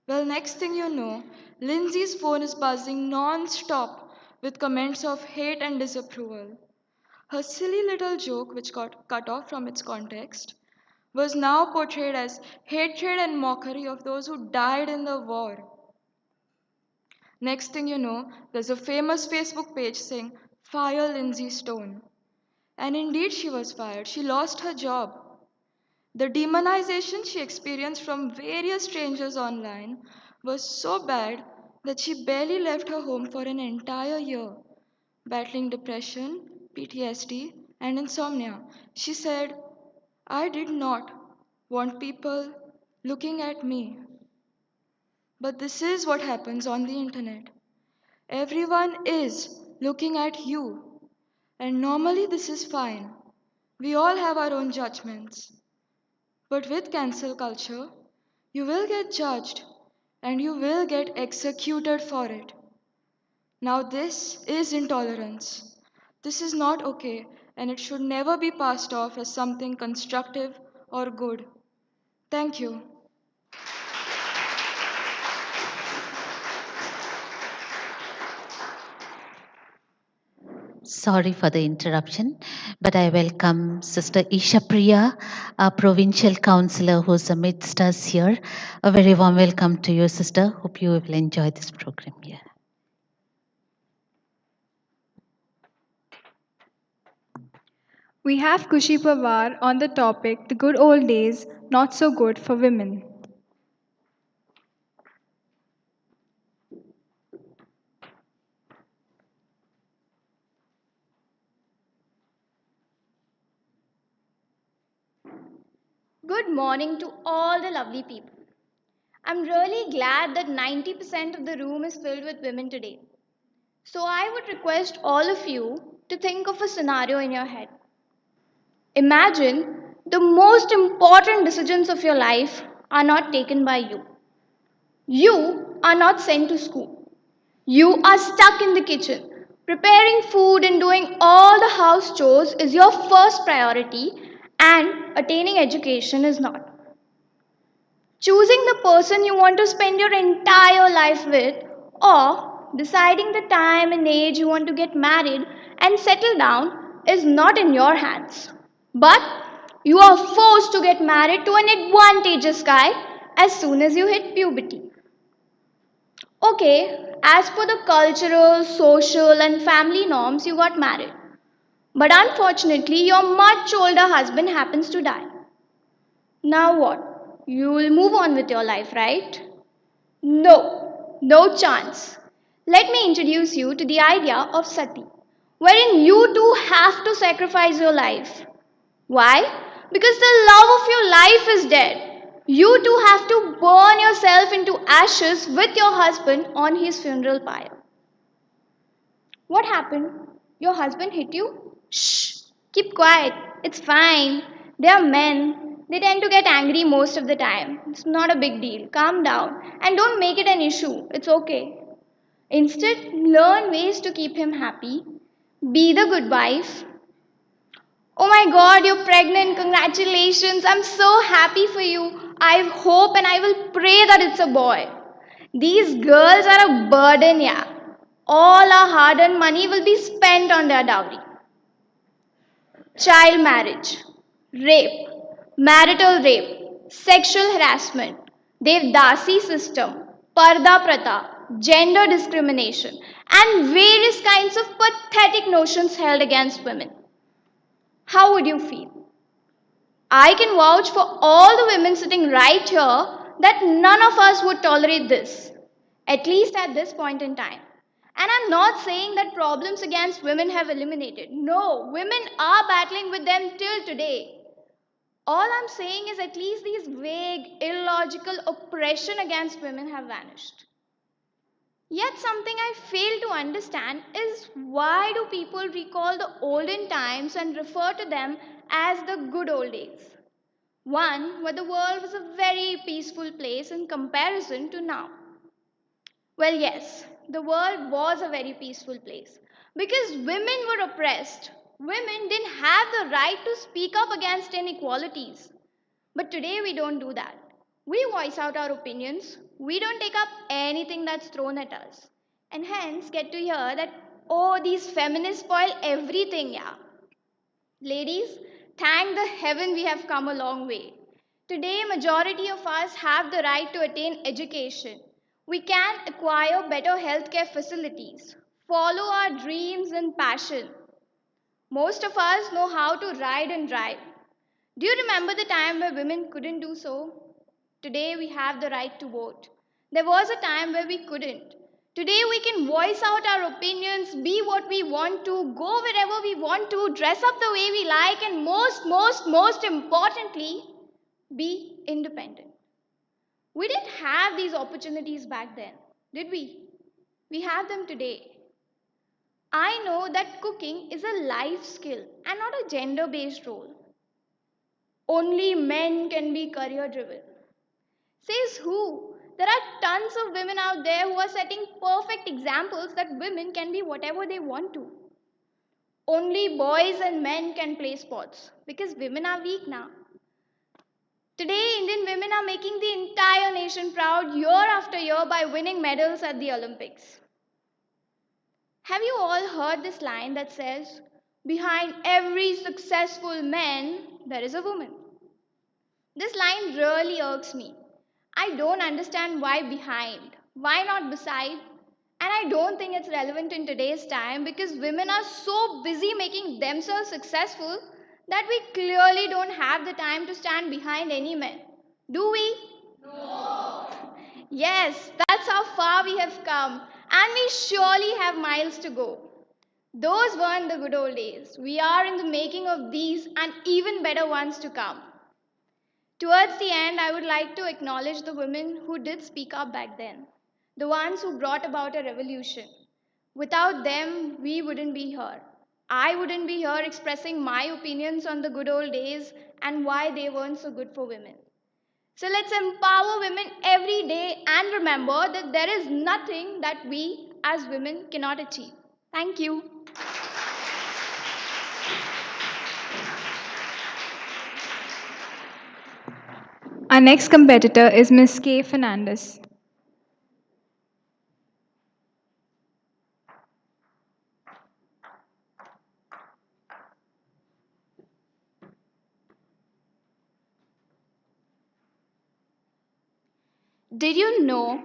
Well, next thing you know, Lindsay's phone is buzzing non stop with comments of hate and disapproval. Her silly little joke, which got cut off from its context, was now portrayed as hatred and mockery of those who died in the war. Next thing you know, there's a famous Facebook page saying, "Fire Lindsay Stone." And indeed, she was fired. She lost her job. The demonization she experienced from various strangers online was so bad that she barely left her home for an entire year, battling depression, PTSD, and insomnia. She said, "I did not want people looking at me." But this is what happens on the internet. Everyone is looking at you. And normally this is fine. We all have our own judgments. But with cancel culture, you will get judged and you will get executed for it. Now, this is intolerance. This is not okay, and it should never be passed off as something constructive or good. Thank you. Sorry for the interruption, but I welcome Sister Isha Priya, our provincial councillor who's amidst us here. A very warm welcome to you, Sister. Hope you will enjoy this program here. We have Kushi Pawar on the topic The Good Old Days, Not So Good for Women. Good morning to all the lovely people. I'm really glad that 90% of the room is filled with women today. So I would request all of you to think of a scenario in your head. Imagine the most important decisions of your life are not taken by you. You are not sent to school. You are stuck in the kitchen. Preparing food and doing all the house chores is your first priority, and attaining education is not. Choosing the person you want to spend your entire life with, or deciding the time and age you want to get married and settle down is not in your hands. But you are forced to get married to an advantageous guy as soon as you hit puberty. Okay, as per the cultural, social, and family norms, you got married. But unfortunately, your much older husband happens to die. Now what? You will move on with your life, right? No, no chance. Let me introduce you to the idea of sati, wherein you too have to sacrifice your life. Why? Because the love of your life is dead. You too have to burn yourself into ashes with your husband on his funeral pyre. What happened? Your husband hit you? Shh, keep quiet. It's fine. They are men. They tend to get angry most of the time. It's not a big deal. Calm down and don't make it an issue. It's okay. Instead, learn ways to keep him happy. Be the good wife. Oh my god, you're pregnant. Congratulations. I'm so happy for you. I hope and I will pray that it's a boy. These girls are a burden, yeah. All our hard earned money will be spent on their dowry. Child marriage, rape, marital rape, sexual harassment, Devdasi system, Parda Pratha, gender discrimination, and various kinds of pathetic notions held against women. How would you feel? I can vouch for all the women sitting right here that none of us would tolerate this, at least at this point in time. And I'm not saying that problems against women have eliminated. No, women are battling with them till today. All I'm saying is at least these vague, illogical oppression against women have vanished. Yet something I fail to understand is why do people recall the olden times and refer to them as the good old days? One where the world was a very peaceful place in comparison to now. Well, yes, the world was a very peaceful place because women were oppressed. Women didn't have the right to speak up against inequalities. But today we don't do that. We voice out our opinions. We don't take up anything that's thrown at us. And hence get to hear that, oh, these feminists spoil everything, yeah. Ladies, thank the heaven we have come a long way. Today, majority of us have the right to attain education. We can acquire better healthcare facilities, follow our dreams and passion. Most of us know how to ride and drive. Do you remember the time where women couldn't do so? Today we have the right to vote. There was a time where we couldn't. Today we can voice out our opinions, be what we want to, go wherever we want to, dress up the way we like, and most importantly, be independent. We didn't have these opportunities back then, did we? We have them today. I know that cooking is a life skill and not a gender based role. Only men can be career driven. Says who? There are tons of women out there who are setting perfect examples that women can be whatever they want to. Only boys and men can play sports because women are weak now. Today, Indian women are making the entire nation proud year after year by winning medals at the Olympics. Have you all heard this line that says, behind every successful man, there is a woman? This line really irks me. I don't understand why behind. Why not beside? And I don't think it's relevant in today's time because women are so busy making themselves successful that we clearly don't have the time to stand behind any men. Do we? No. Yes, that's how far we have come. And we surely have miles to go. Those weren't the good old days. We are in the making of these and even better ones to come. Towards the end, I would like to acknowledge the women who did speak up back then, the ones who brought about a revolution. Without them, we wouldn't be here. I wouldn't be here expressing my opinions on the good old days and why they weren't so good for women. So let's empower women every day and remember that there is nothing that we as women cannot achieve. Thank you. Our next competitor is Miss K. Fernandez. Did you know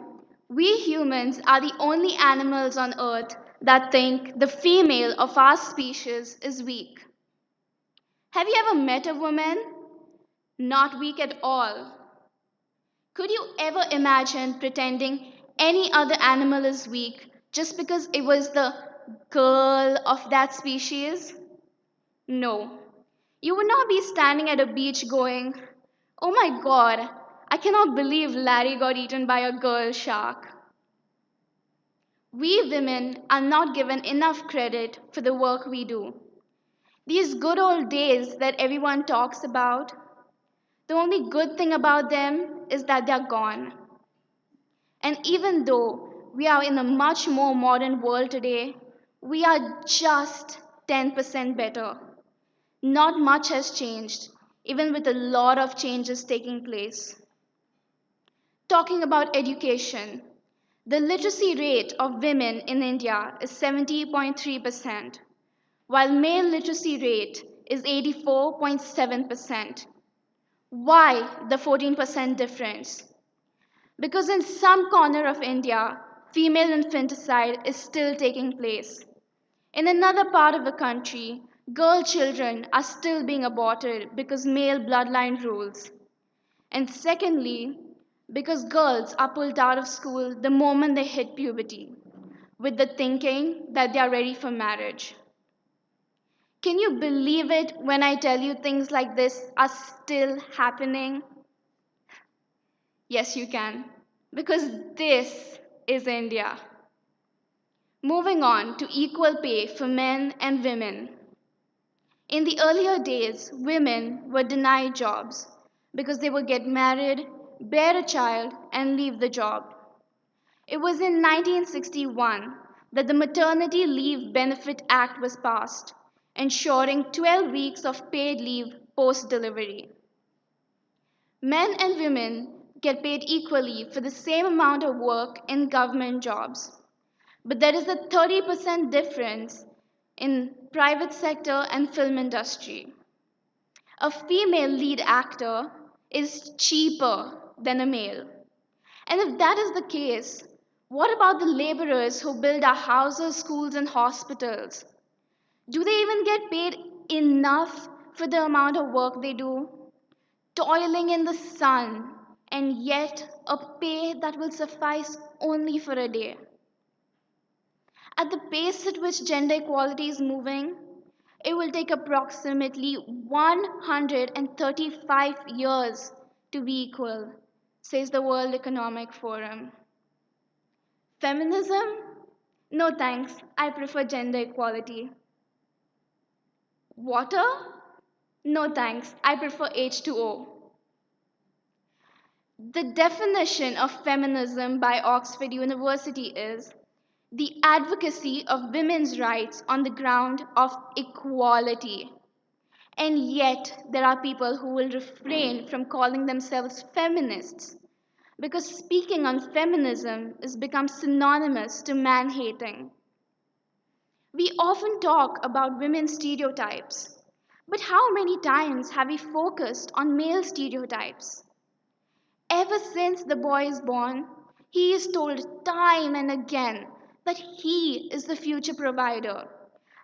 we humans are the only animals on earth that think the female of our species is weak? Have you ever met a woman? Not weak at all. Could you ever imagine pretending any other animal is weak just because it was the girl of that species? No. You would not be standing at a beach going, oh my god, I cannot believe Larry got eaten by a girl shark. We women are not given enough credit for the work we do. These good old days that everyone talks about, the only good thing about them is that they're gone. And even though we are in a much more modern world today, we are just 10% better. Not much has changed, even with a lot of changes taking place. Talking about education, the literacy rate of women in India is 70.3%, while male literacy rate is 84.7%. Why the 14% difference? Because in some corner of India, female infanticide is still taking place. In another part of the country, girl children are still being aborted because male bloodline rules. And secondly, because girls are pulled out of school the moment they hit puberty, with the thinking that they are ready for marriage. Can you believe it when I tell you things like this are still happening? Yes, you can. Because this is India. Moving on to equal pay for men and women. In the earlier days, women were denied jobs because they would get married, bear a child, and leave the job. It was in 1961 that the Maternity Leave Benefit Act was passed, ensuring 12 weeks of paid leave post delivery. Men and women get paid equally for the same amount of work in government jobs. But there is a 30% difference in private sector and film industry. A female lead actor is cheaper than a male. And if that is the case, what about the laborers who build our houses, schools, and hospitals? Do they even get paid enough for the amount of work they do? Toiling in the sun, and yet a pay that will suffice only for a day. At the pace at which gender equality is moving, it will take approximately 135 years to be equal, says the World Economic Forum. Feminism? No thanks, I prefer gender equality. Water? No thanks, I prefer H2O. The definition of feminism by Oxford University is the advocacy of women's rights on the ground of equality. And yet, there are people who will refrain from calling themselves feminists because speaking on feminism has become synonymous to man hating. We often talk about women's stereotypes, but how many times have we focused on male stereotypes? Ever since the boy is born, he is told time and again that he is the future provider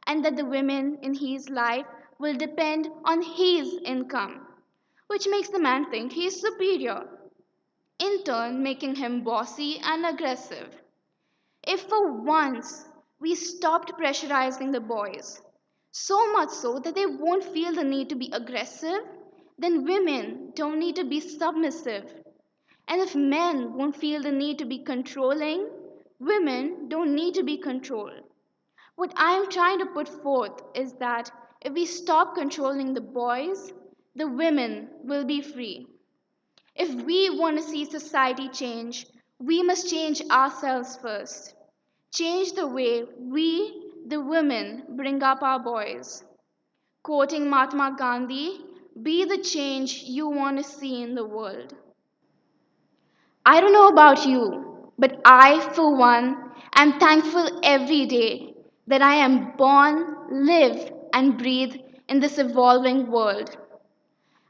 and that the women in his life will depend on his income, which makes the man think he is superior, in turn, making him bossy and aggressive. If for once we stopped pressurizing the boys, so much so that they won't feel the need to be aggressive, then women don't need to be submissive. And if men won't feel the need to be controlling, women don't need to be controlled. What I am trying to put forth is that if we stop controlling the boys, the women will be free. If we want to see society change, we must change ourselves first. Change the way we, the women, bring up our boys. Quoting Mahatma Gandhi, be the change you want to see in the world. I don't know about you, but I, for one, am thankful every day that I am born, live, and breathe in this evolving world.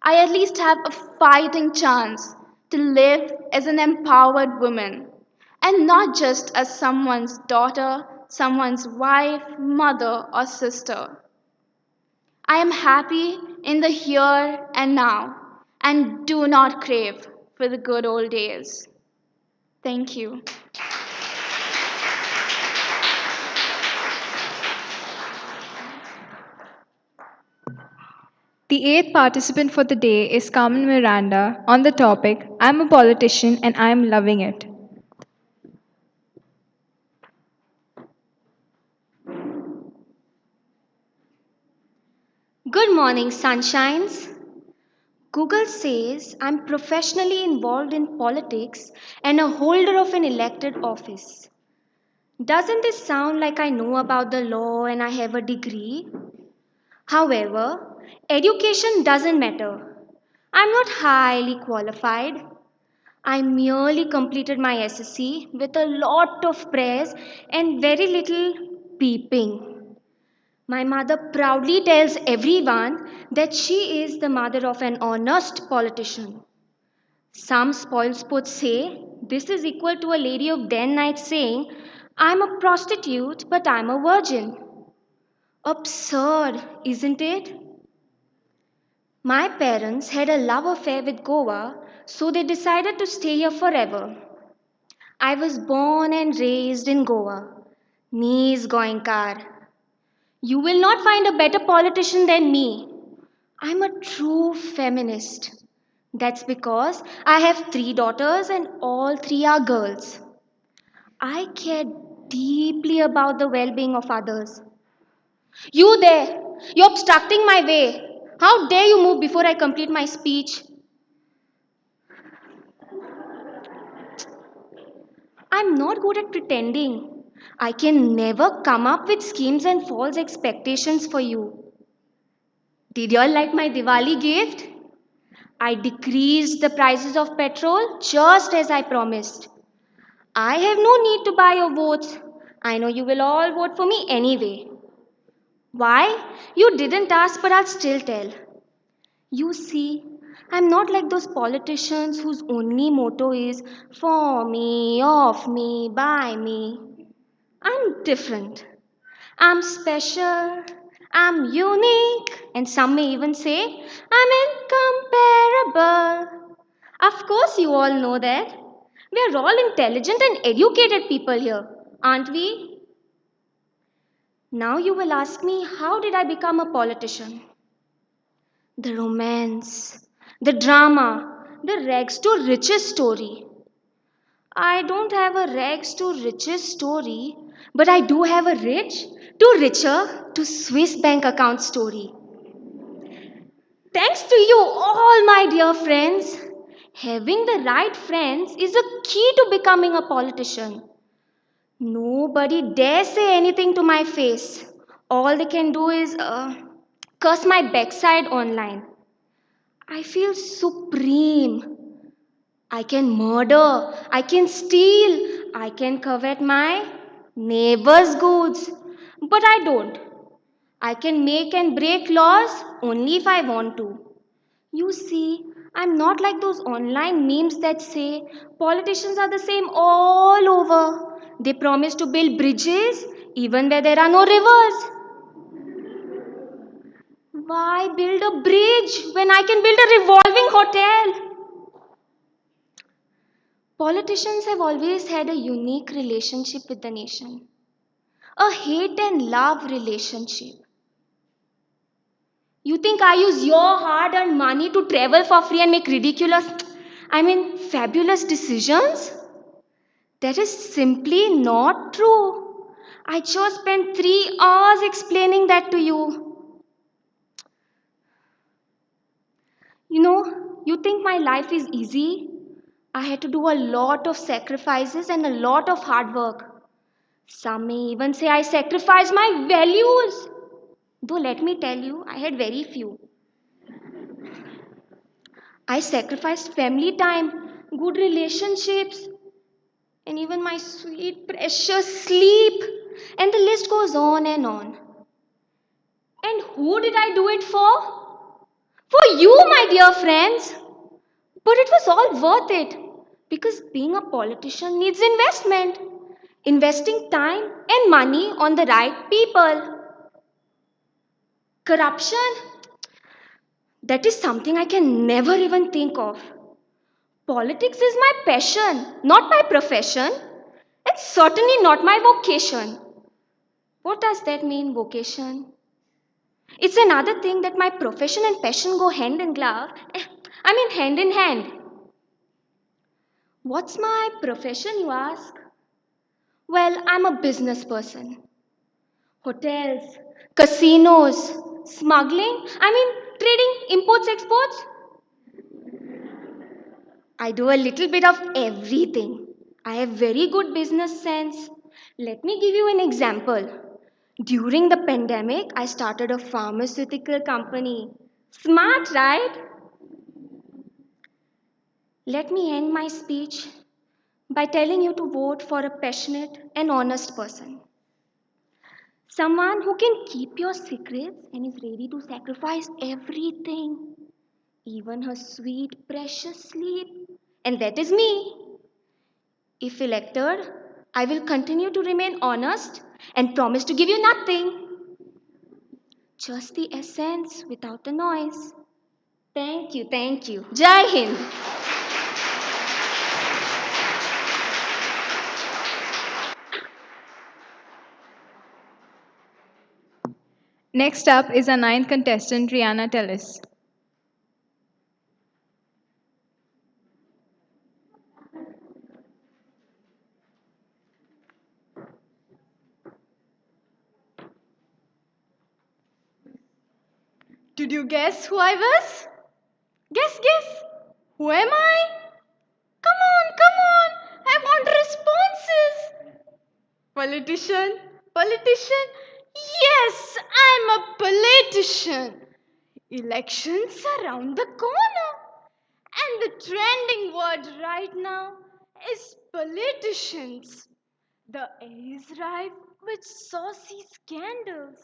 I at least have a fighting chance to live as an empowered woman and not just as someone's daughter, someone's wife, mother, or sister. I am happy in the here and now and do not crave for the good old days. Thank you. The eighth participant for the day is Carmen Miranda on the topic I'm a politician and I'm loving it. Good morning, sunshines. Google says I'm professionally involved in politics and a holder of an elected office. Doesn't this sound like I know about the law and I have a degree? However, education doesn't matter. I'm not highly qualified. I merely completed my SSC with a lot of prayers and very little peeping. My mother proudly tells everyone that she is the mother of an honest politician. Some spoilsports say this is equal to a lady of 10 nights saying, I'm a prostitute, but I'm a virgin. Absurd, isn't it? My parents had a love affair with Goa, so they decided to stay here forever. I was born and raised in Goa. Knees Goinkar. You will not find a better politician than me. I'm a true feminist. That's because I have three daughters and all three are girls. I care deeply about the well being of others. You there! You're obstructing my way. How dare you move before I complete my speech? I'm not good at pretending. I can never come up with schemes and false expectations for you. Did you all like my Diwali gift? I decreased the prices of petrol just as I promised. I have no need to buy your votes. I know you will all vote for me anyway. Why? You didn't ask, but I'll still tell. You see, I'm not like those politicians whose only motto is for me, of me, by me. I'm different. I'm special. I'm unique. And some may even say I'm incomparable. Of course, you all know that. We are all intelligent and educated people here, aren't we? Now you will ask me, how did I become a politician? The romance, the drama, the rags to riches story. I don't have a rags to riches story, but I do have a rich to richer to Swiss bank account story. Thanks to you, all my dear friends. Having the right friends is a key to becoming a politician. Nobody dare say anything to my face. All they can do is curse my backside online. I feel supreme. I can murder, I can steal, I can covet my neighbor's goods. But I don't. I can make and break laws only if I want to. You see, I'm not like those online memes that say politicians are the same all over. They promise to build bridges even where there are no rivers. Why build a bridge when I can build a revolving hotel? Politicians have always had a unique relationship with the nation, a hate and love relationship. You think I use your hard earned money to travel for free and make fabulous decisions? That is simply not true. I just spent 3 hours explaining that to you. You think my life is easy? I had to do a lot of sacrifices and a lot of hard work. Some may even say I sacrificed my values. Though let me tell you, I had very few. I sacrificed family time, good relationships, and even my sweet, precious sleep. And the list goes on and on. And who did I do it for? For you, my dear friends. But it was all worth it because being a politician needs investment. Investing time and money on the right people. Corruption, that is something I can never even think of. Politics is my passion, not my profession, and certainly not my vocation. What does that mean, vocation? It's another thing that my profession and passion go hand in glove. Hand in hand. What's my profession, you ask? Well, I'm a business person. Hotels, casinos, smuggling, trading imports exports. I do a little bit of everything. I have very good business sense. Let me give you an example. During the pandemic, I started a pharmaceutical company. Smart, right? Let me end my speech by telling you to vote for a passionate and honest person. Someone who can keep your secrets and is ready to sacrifice everything, even her sweet, precious sleep. And that is me. If elected, I will continue to remain honest and promise to give you nothing, just the essence without the noise. Thank you, thank you. Jai Hind. Next up is our ninth contestant, Rihanna Tellis. Did you guess who I was? Guess. Who am I? Come on. I want responses. Politician? Yes, I'm a politician. Elections around the corner. And the trending word right now is politicians. The air is rife with saucy scandals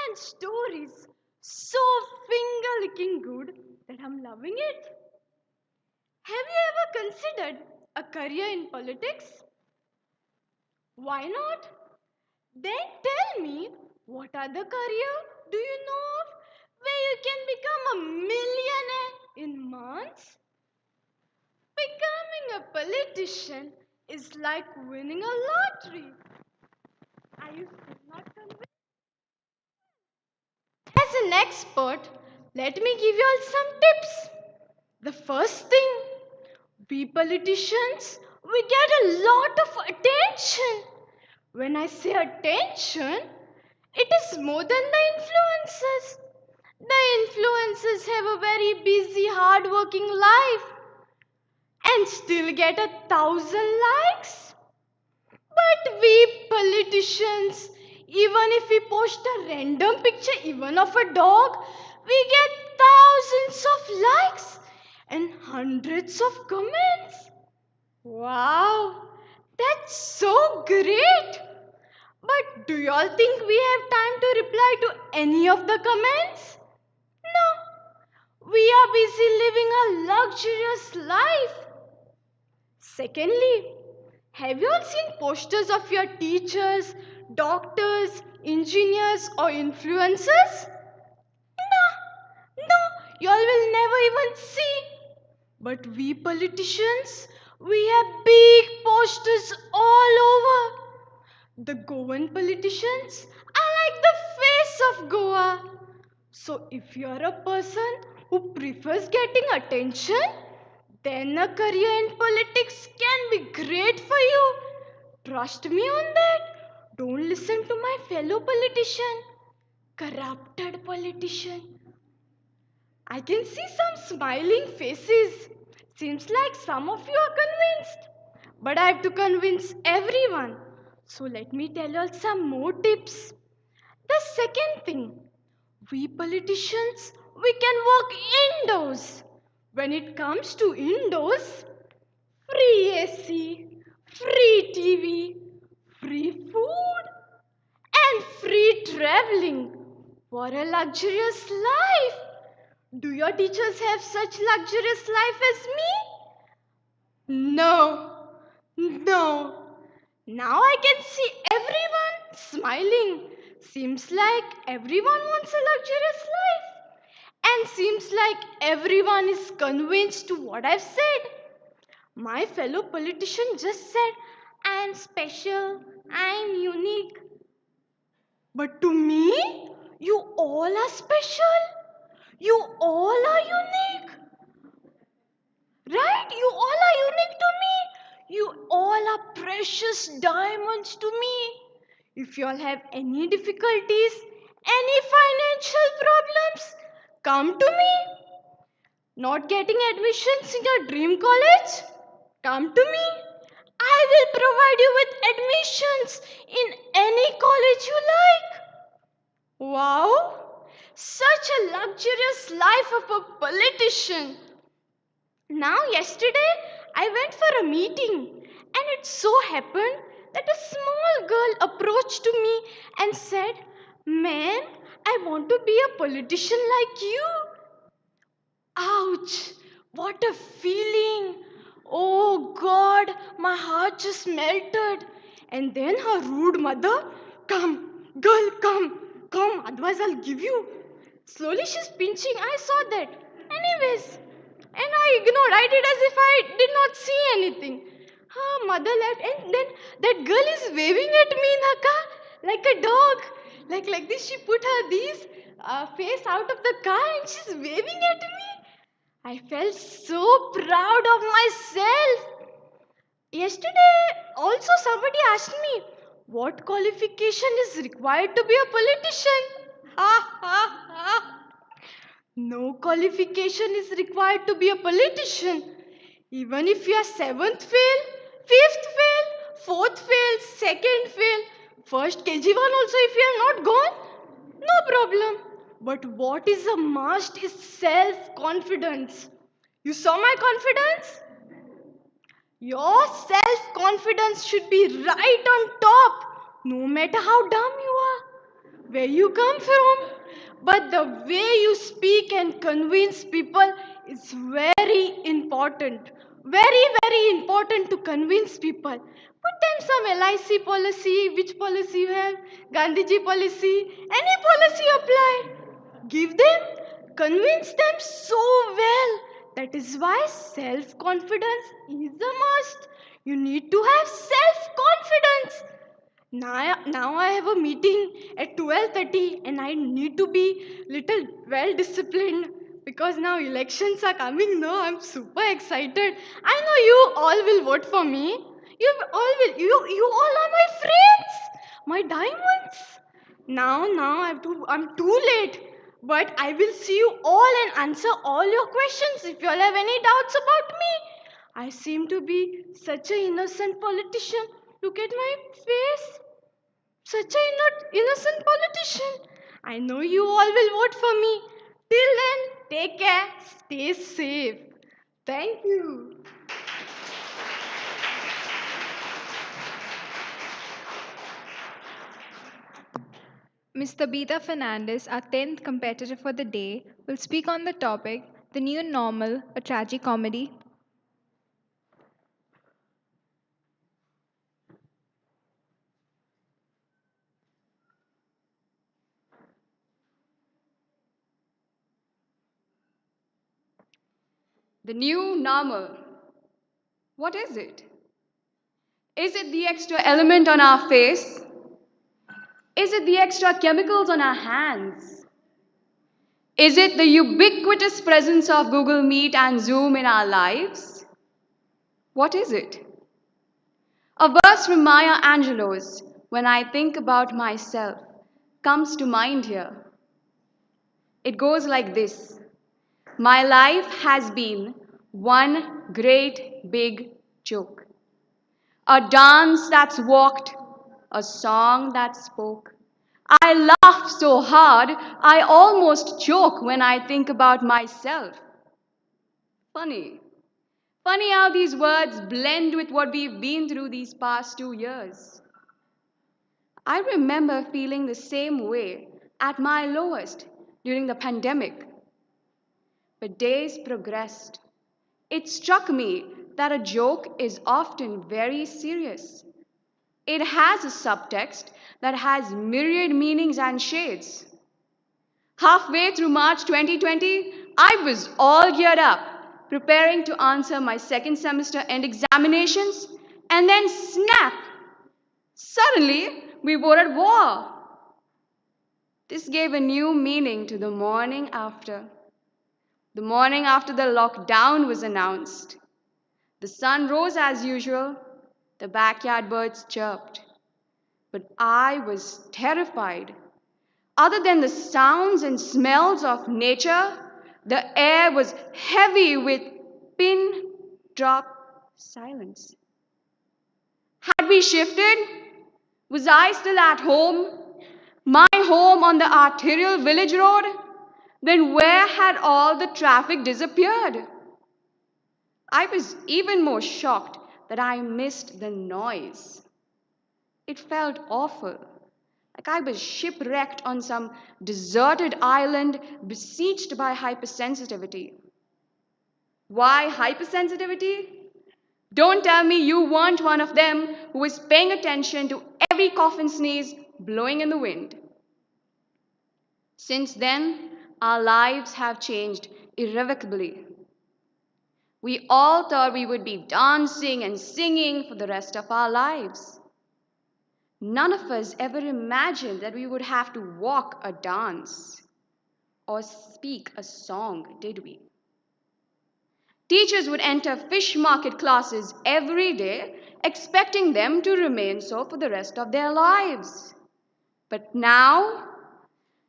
and stories so finger licking good that I'm loving it. Have you ever considered a career in politics? Why not? Then tell me, what other career do you know of where you can become a millionaire in months? Becoming a politician is like winning a lottery. Are you still not convinced? As an expert, let me give you all some tips. The first thing, we politicians, we get a lot of attention. When I say attention, it is more than the influencers. The influencers have a very busy, hard-working life and still get 1,000 likes. But we politicians, even if we post a random picture, even of a dog, we get thousands of likes and hundreds of comments. Wow, that's so great. But do y'all think we have time to reply to any of the comments? No, we are busy living a luxurious life. Secondly, have you all seen posters of your teachers, doctors, engineers, or influencers? No, y'all will never even see. But we politicians, we have big posters all over. The Goan politicians are like the face of Goa. So if you're a person who prefers getting attention, then a career in politics can be great for you. Trust me on that. Don't listen to my fellow politician. Corrupted politician. I can see some smiling faces. Seems like some of you are convinced. But I have to convince everyone. So let me tell you all some more tips. The second thing, we politicians, we can work indoors. When it comes to indoors, free AC, free TV, free food, and free traveling. What a luxurious life! Do your teachers have such luxurious life as me? No. Now I can see everyone smiling. Seems like everyone wants a luxurious life. And seems like everyone is convinced to what I've said. My fellow politician just said, I am special, I am unique. But to me, you all are special. You all are unique. Right? You all are unique to me. You all are precious diamonds to me. If you all have any difficulties, Any financial problems? Come to me. Not getting admissions in your dream college? Come to me. I will provide you with admissions in any college you like. Wow! Such a luxurious life of a politician. Now, yesterday, I went for a meeting, and it so happened that a small girl approached to me and said, "Ma'am, I want to be a politician like you." Ouch! What a feeling! Oh God, my heart just melted. And then her rude mother, "Come, girl, come, otherwise I'll give you." Slowly she's pinching. I saw that. Anyways, and I ignored. I did as if I did not see anything. Her mother left, and then that girl is waving at me in her car like a dog. Like this, she put her these face out of the car and she's waving at me. I felt so proud of myself. Yesterday, also somebody asked me, "What qualification is required to be a politician?" Ha ha ha. No qualification is required to be a politician. Even if you are seventh fail, fifth fail, fourth fail, second fail, first KG1 also if you have not gone, no problem. But what is a must is self-confidence. You saw my confidence? Your self confidence should be right on top, no matter how dumb you are, where you come from. But the way you speak and convince people is very important. Very, very important to convince people. Put them some LIC policy, which policy you have, Gandhiji policy, any policy apply. Give them, convince them so well. That is why self confidence is a must. You need to have self confidence. Now I have a meeting at 12:30 and I need to be little well disciplined because now elections are coming. No, I'm super excited. I know you all will vote for me. You all are my friends, my diamonds. Now I'm too late. But I will see you all and answer all your questions if you all have any doubts about me. I seem to be such an innocent politician. Look at my face. Such an innocent politician. I know you all will vote for me. Till then, take care. Stay safe. Thank you. Mr. Beta Fernandez, our 10th competitor for the day, will speak on the topic The New Normal, a Tragic Comedy. The new normal. What is it? Is it the extra element on our face? Is it the extra chemicals on our hands? Is it the ubiquitous presence of Google Meet and Zoom in our lives? What is it? A verse from Maya Angelou's, "When I think about myself," comes to mind here. It goes like this: my life has been one great big joke. A dance that's walked, a song that spoke. I laugh so hard, I almost choke when I think about myself. Funny. Funny how these words blend with what we've been through these past 2 years. I remember feeling the same way at my lowest during the pandemic. But days progressed. It struck me that a joke is often very serious. It has a subtext that has myriad meanings and shades. Halfway through March 2020, I was all geared up, preparing to answer my second semester end examinations, and then snap! Suddenly, we were at war. This gave a new meaning to the morning after. The morning after the lockdown was announced. The sun rose as usual, the backyard birds chirped. But I was terrified. Other than the sounds and smells of nature, the air was heavy with pin drop silence. Had we shifted? Was I still at home? My home on the arterial village road? Then where had all the traffic disappeared? I was even more shocked that I missed the noise. It felt awful, like I was shipwrecked on some deserted island besieged by hypersensitivity. Why hypersensitivity? Don't tell me you weren't one of them who was paying attention to every cough and sneeze blowing in the wind. Since then, our lives have changed irrevocably. We all thought we would be dancing and singing for the rest of our lives. None of us ever imagined that we would have to walk a dance or speak a song, did we? Teachers would enter fish market classes every day, expecting them to remain so for the rest of their lives. But now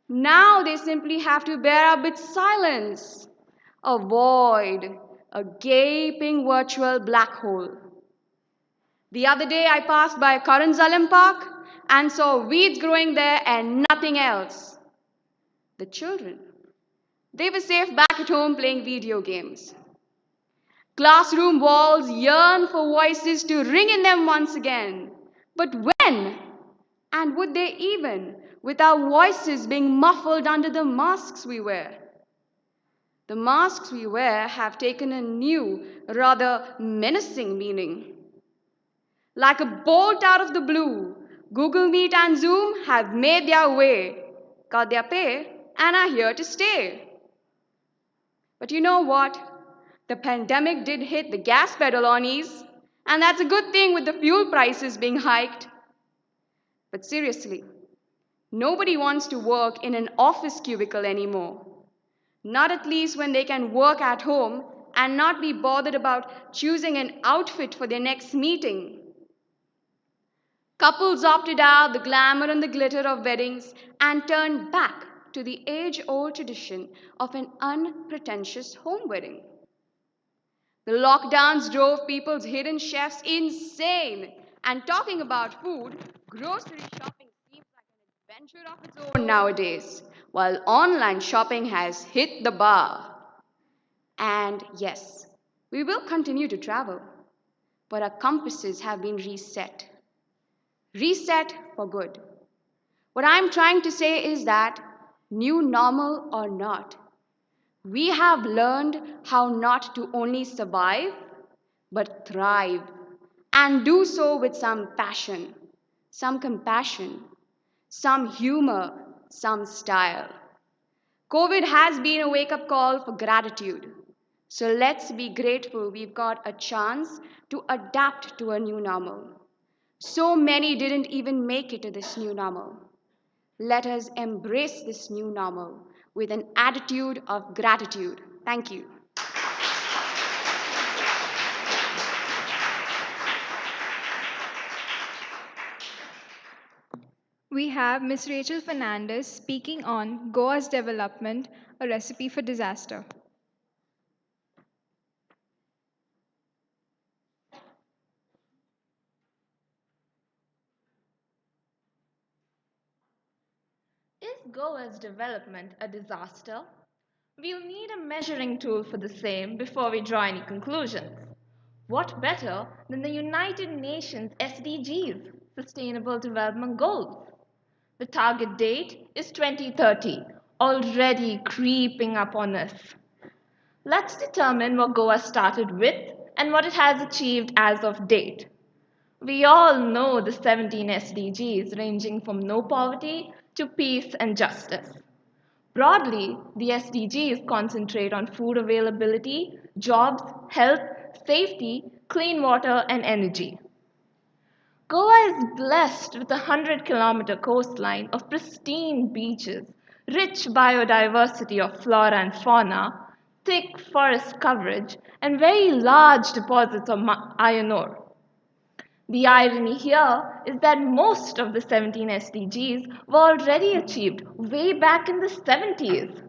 they simply have to bear up with silence, a void, a gaping virtual black hole. The other day I passed by Karanzalam Park and saw weeds growing there and nothing else. The children, they were safe back at home playing video games. Classroom walls yearn for voices to ring in them once again. But when? And would they even, with our voices being muffled under the masks we wear? The masks we wear have taken a new, rather menacing meaning. Like a bolt out of the blue, Google Meet and Zoom have made their way, got their pay, and are here to stay. But you know what? The pandemic did hit the gas pedal on ease, and that's a good thing with the fuel prices being hiked. But seriously, nobody wants to work in an office cubicle anymore. Not at least when they can work at home and not be bothered about choosing an outfit for their next meeting. Couples opted out the glamour and the glitter of weddings and turned back to the age-old tradition of an unpretentious home wedding. The lockdowns drove people's hidden chefs insane. And talking about food, grocery shopping seems like an adventure of its own nowadays, while online shopping has hit the bar. And yes, we will continue to travel, but our compasses have been reset. Reset for good. What I'm trying to say is that, new normal or not, we have learned how not to only survive, but thrive, and do so with some passion, some compassion, some humor, some style. COVID has been a wake up call for gratitude. So let's be grateful we've got a chance to adapt to a new normal. So many didn't even make it to this new normal. Let us embrace this new normal with an attitude of gratitude. Thank you. We have Ms. Rachel Fernandez speaking on Goa's development, a recipe for disaster. Is Goa's development a disaster? We'll need a measuring tool for the same before we draw any conclusions. What better than the United Nations SDGs, Sustainable Development Goals? The target date is 2030, already creeping up on us. Let's determine what Goa started with and what it has achieved as of date. We all know the 17 SDGs ranging from no poverty to peace and justice. Broadly, the SDGs concentrate on food availability, jobs, health, safety, clean water, and energy. Goa is blessed with a 100-kilometer coastline of pristine beaches, rich biodiversity of flora and fauna, thick forest coverage, and very large deposits of iron ore. The irony here is that most of the 17 SDGs were already achieved way back in the 70s.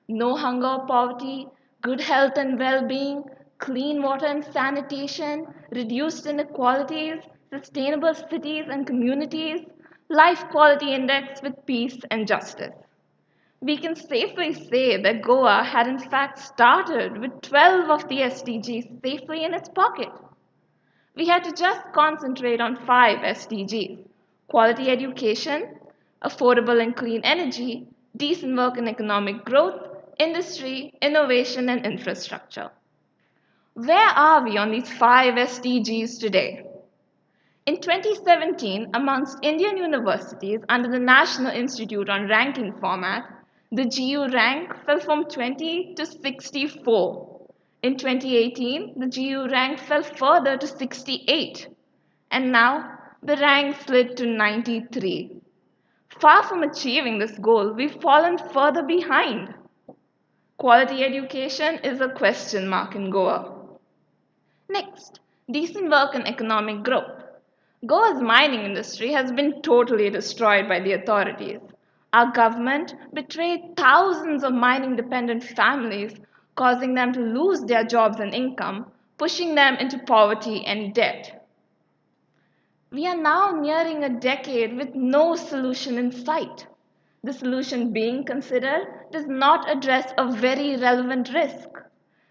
No hunger or poverty, good health and well being, clean water and sanitation, reduced inequalities, sustainable cities and communities, life quality index with peace and justice. We can safely say that Goa had in fact started with 12 of the SDGs safely in its pocket. We had to just concentrate on 5 SDGs: quality education, affordable and clean energy, decent work and economic growth, industry, innovation, and infrastructure. Where are we on these 5 SDGs today? In 2017, amongst Indian universities under the National Institute on Ranking format, the GU rank fell from 20 to 64. In 2018, the GU rank fell further to 68. And now the rank slid to 93. Far from achieving this goal, we've fallen further behind. Quality education is a question mark in Goa. Next, decent work and economic growth. Goa's mining industry has been totally destroyed by the authorities. Our government betrayed thousands of mining dependent families, causing them to lose their jobs and income, pushing them into poverty and debt. We are now nearing a decade with no solution in sight. The solution being considered does not address a very relevant risk.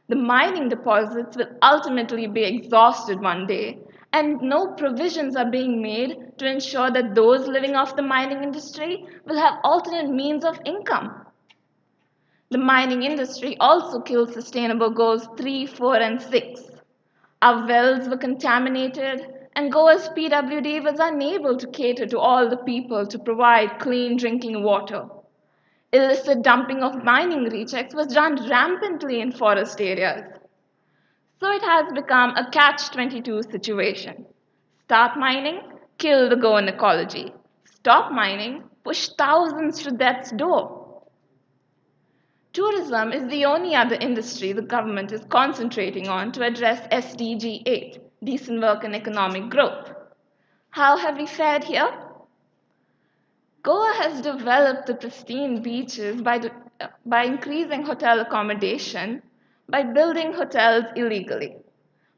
The mining deposits will ultimately be exhausted one day, and no provisions are being made to ensure that those living off the mining industry will have alternate means of income. The mining industry also kills sustainable goals 3, 4, and 6. Our wells were contaminated, and Goa's PWD was unable to cater to all the people to provide clean drinking water. Illicit dumping of mining rejects was done rampantly in forest areas. So it has become a catch-22 situation. Start mining, kill the Goan ecology. Stop mining, push thousands to death's door. Tourism is the only other industry the government is concentrating on to address SDG 8, decent work and economic growth. How have we fared here? Goa has developed the pristine beaches by increasing hotel accommodation, by building hotels illegally.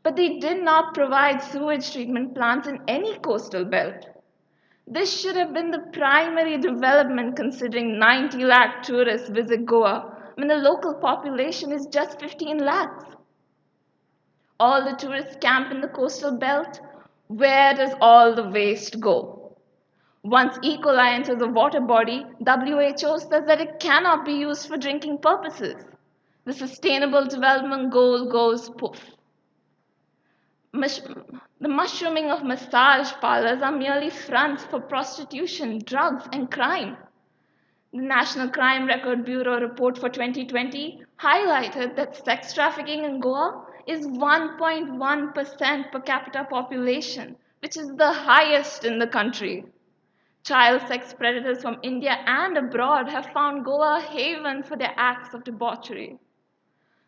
But they did not provide sewage treatment plants in any coastal belt. This should have been the primary development considering 90 lakh tourists visit Goa when the local population is just 15 lakhs. All the tourists camp in the coastal belt. Where does all the waste go? Once E. coli enters a water body, WHO says that it cannot be used for drinking purposes. The Sustainable Development Goal goes poof. The mushrooming of massage parlors are merely fronts for prostitution, drugs, and crime. The National Crime Record Bureau report for 2020 highlighted that sex trafficking in Goa is 1.1% per capita population, which is the highest in the country. Child sex predators from India and abroad have found Goa a haven for their acts of debauchery.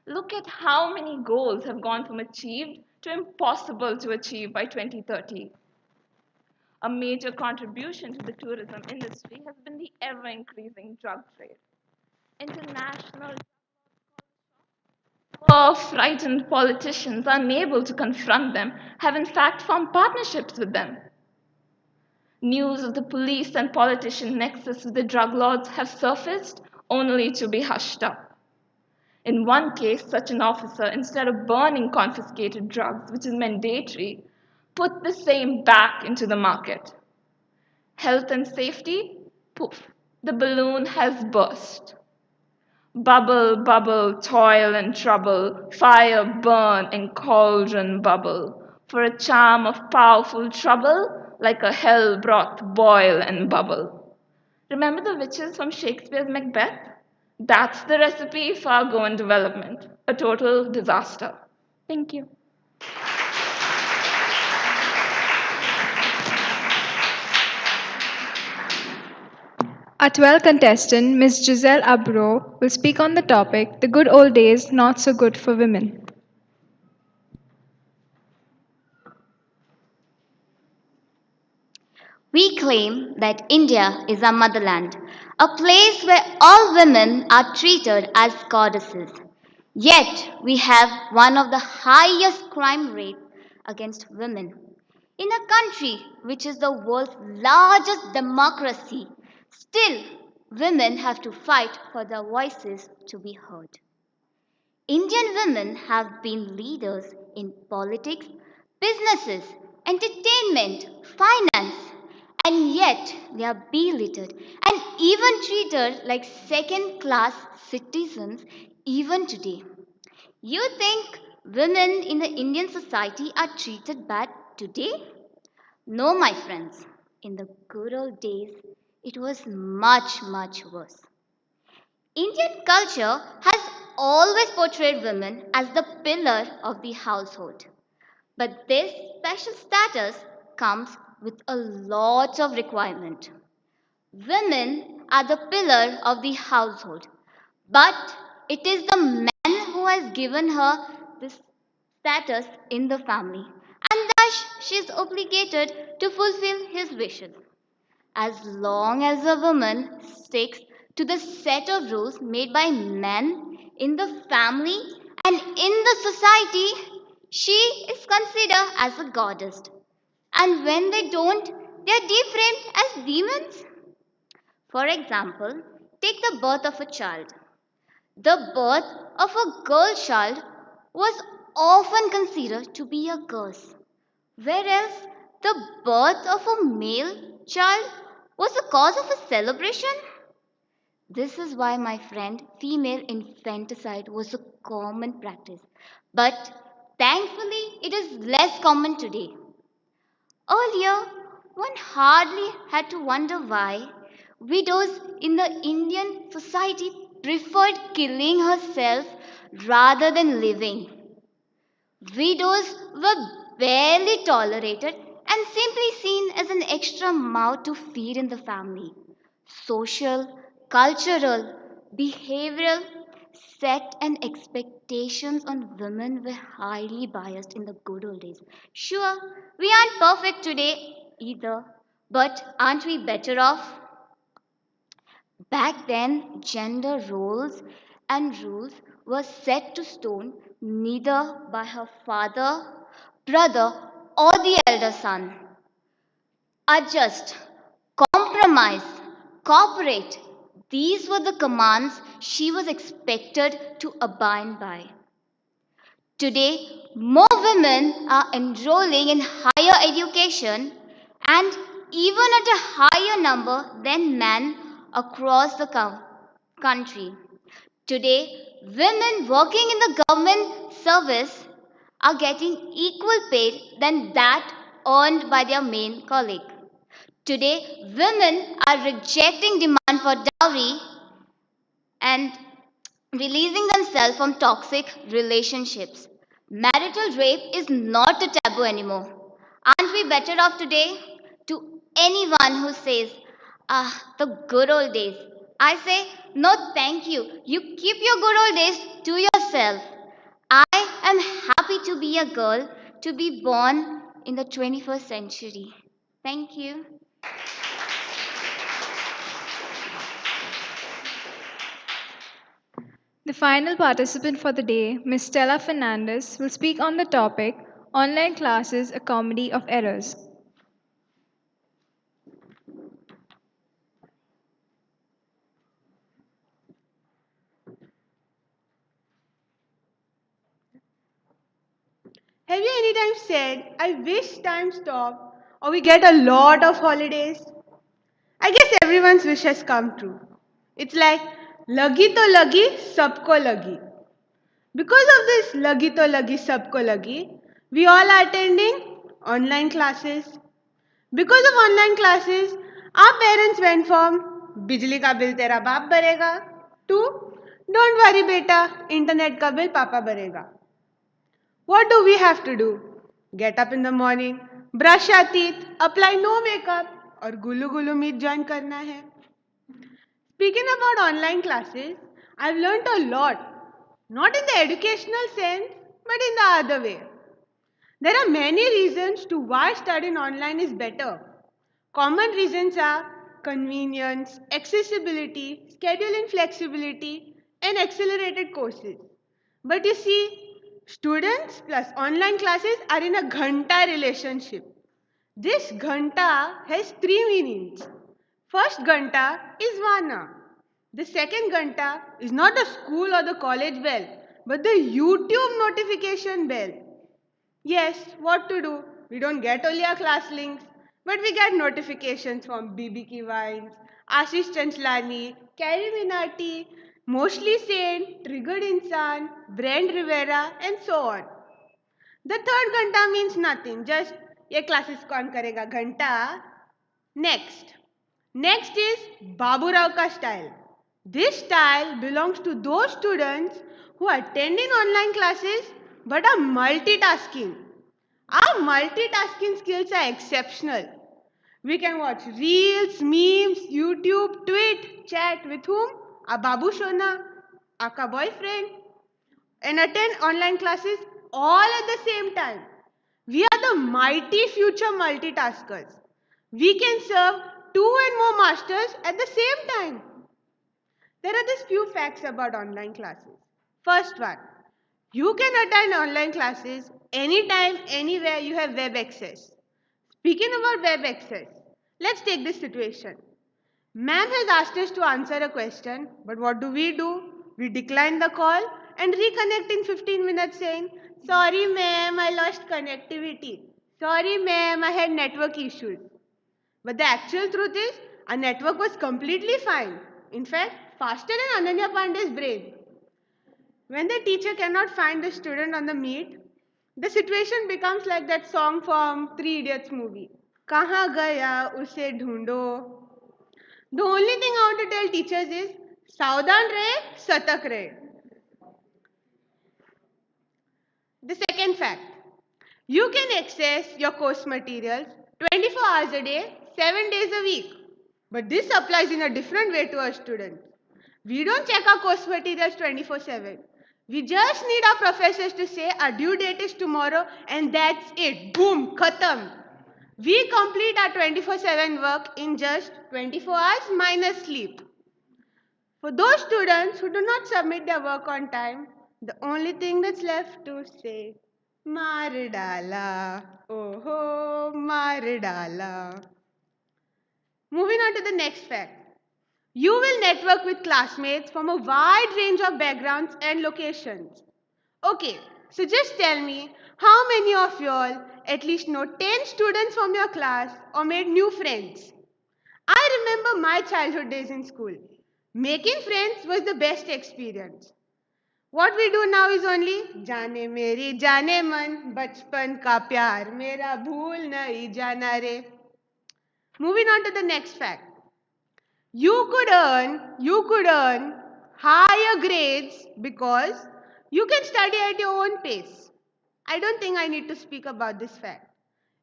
Look at how many goals have gone from achieved to impossible to achieve by 2030. A major contribution to the tourism industry has been the ever-increasing drug trade. International frightened politicians unable to confront them have in fact formed partnerships with them. News of the police and politician nexus with the drug lords have surfaced only to be hushed up. In one case, such an officer, instead of burning confiscated drugs, which is mandatory, put the same back into the market. Health and safety, poof, the balloon has burst. Bubble, bubble, toil and trouble, fire burn and cauldron bubble. For a charm of powerful trouble, like a hell broth boil and bubble. Remember the witches from Shakespeare's Macbeth? That's the recipe for our Goan development, a total disaster. Thank you. Our 12th contestant, Ms. Giselle Abro, will speak on the topic, The Good Old Days Not So Good for Women. We claim that India is our motherland, a place where all women are treated as goddesses. Yet, we have one of the highest crime rates against women. In a country which is the world's largest democracy, still women have to fight for their voices to be heard. Indian women have been leaders in politics, businesses, entertainment, finance, and yet they are belittled and even treated like second class citizens even today. You think women in the Indian society are treated bad today? No, my friends. In the good old days, it was much, much worse. Indian culture has always portrayed women as the pillar of the household. But this special status comes with a lot of requirement. Women are the pillar of the household, but it is the man who has given her this status in the family, and thus she is obligated to fulfill his wishes. As long as a woman sticks to the set of rules made by men in the family and in the society, she is considered as a goddess. And when they don't, they are deframed as demons. For example, take the birth of a child. The birth of a girl child was often considered to be a curse, whereas the birth of a male child was the cause of a celebration. This is why, my friend, female infanticide was a common practice. But thankfully, it is less common today. Earlier, one hardly had to wonder why widows in the Indian society preferred killing herself rather than living. Widows were barely tolerated and simply seen as an extra mouth to feed in the family. Social, cultural, behavioral set and expectations on women were highly biased in the good old days. Sure, we aren't perfect today either, but aren't we better off? Back then, gender roles and rules were set to stone neither by her father, brother, or the elder son. Adjust, compromise, cooperate. These were the commands she was expected to abide by. Today, more women are enrolling in higher education and even at a higher number than men across the country. Today, women working in the government service are getting equal pay than that earned by their male colleague. Today, women are rejecting demand for dowry and releasing themselves from toxic relationships. Marital rape is not a taboo anymore. Aren't we better off today? To anyone who says, the good old days, I say, no, thank you. You keep your good old days to yourself. I am happy to be a girl, to be born in the 21st century. Thank you. The final participant for the day, Ms. Stella Fernandez, will speak on the topic Online Classes, a Comedy of Errors. Have you anytime said, I wish time stopped or we get a lot of holidays? I guess everyone's wish has come true. It's like, lagi to lagi, sabko lagi. Because of this lagi to lagi, sabko lagi, we all are attending online classes. Because of online classes, our parents went from बिजली का bill तेरा बाप भरेगा to don't worry beta, internet का bill पापा भरेगा. What do we have to do? Get up in the morning, brush our teeth, apply no makeup और गुल्लू गुल्लू meet join करना है. Speaking about online classes, I've learned a lot. Not in the educational sense, but in the other way. There are many reasons to why studying online is better. Common reasons are convenience, accessibility, scheduling flexibility, and accelerated courses. But you see, students plus online classes are in a ghanta relationship. This ghanta has three meanings. First ghanta is vana. The second ghanta is not the school or the college bell, but the YouTube notification bell. Yes, what to do? We don't get only our class links, but we get notifications from BBK Vines, Ashish Chanchlani, Carrie Minati, Mostly Sane, Triggered Insan, Brand Rivera, and so on. The third ghanta means nothing, just ये classes कौन करेगा घंटा. Next. Next is Babu Rao ka style. This style belongs to those students who are attending online classes but are multitasking. Our multitasking skills are exceptional. We can watch reels, memes, YouTube, tweet, chat with whom? Our Babu Shona, our boyfriend, and attend online classes all at the same time. We are the mighty future multitaskers. We can serve two and more masters at the same time. There are these few facts about online classes. First one, you can attend online classes anytime, anywhere you have web access. Speaking about web access, let's take this situation. Ma'am has asked us to answer a question, but what do? We decline the call and reconnect in 15 minutes saying, sorry ma'am, I lost connectivity. Sorry ma'am, I had network issues. But the actual truth is, our network was completely fine. In fact, faster than Ananya Pandey's brain. When the teacher cannot find the student on the meet, the situation becomes like that song from Three Idiots movie. Kahan gaya use dhondo. The only thing I want to tell teachers is, Saudan rahe, satak rahe. The second fact, you can access your course materials 24 hours a day, 7 days a week. But this applies in a different way to our students. We don't check our course materials 24/7. We just need our professors to say our due date is tomorrow and that's it. Boom, khatam. We complete our 24/7 work in just 24 hours minus sleep. For those students who do not submit their work on time, the only thing that's left to say, Mar dala, oh ho, mar dala. Moving on to the next fact. You will network with classmates from a wide range of backgrounds and locations. Okay, so just tell me, how many of y'all at least know 10 students from your class or made new friends? I remember my childhood days in school. Making friends was the best experience. What we do now is only जाने मेरी जाने मन बचपन का प्यार मेरा भूल नहीं जाना रे. Moving on to the next fact. You could earn higher grades because you can study at your own pace. I don't think I need to speak about this fact.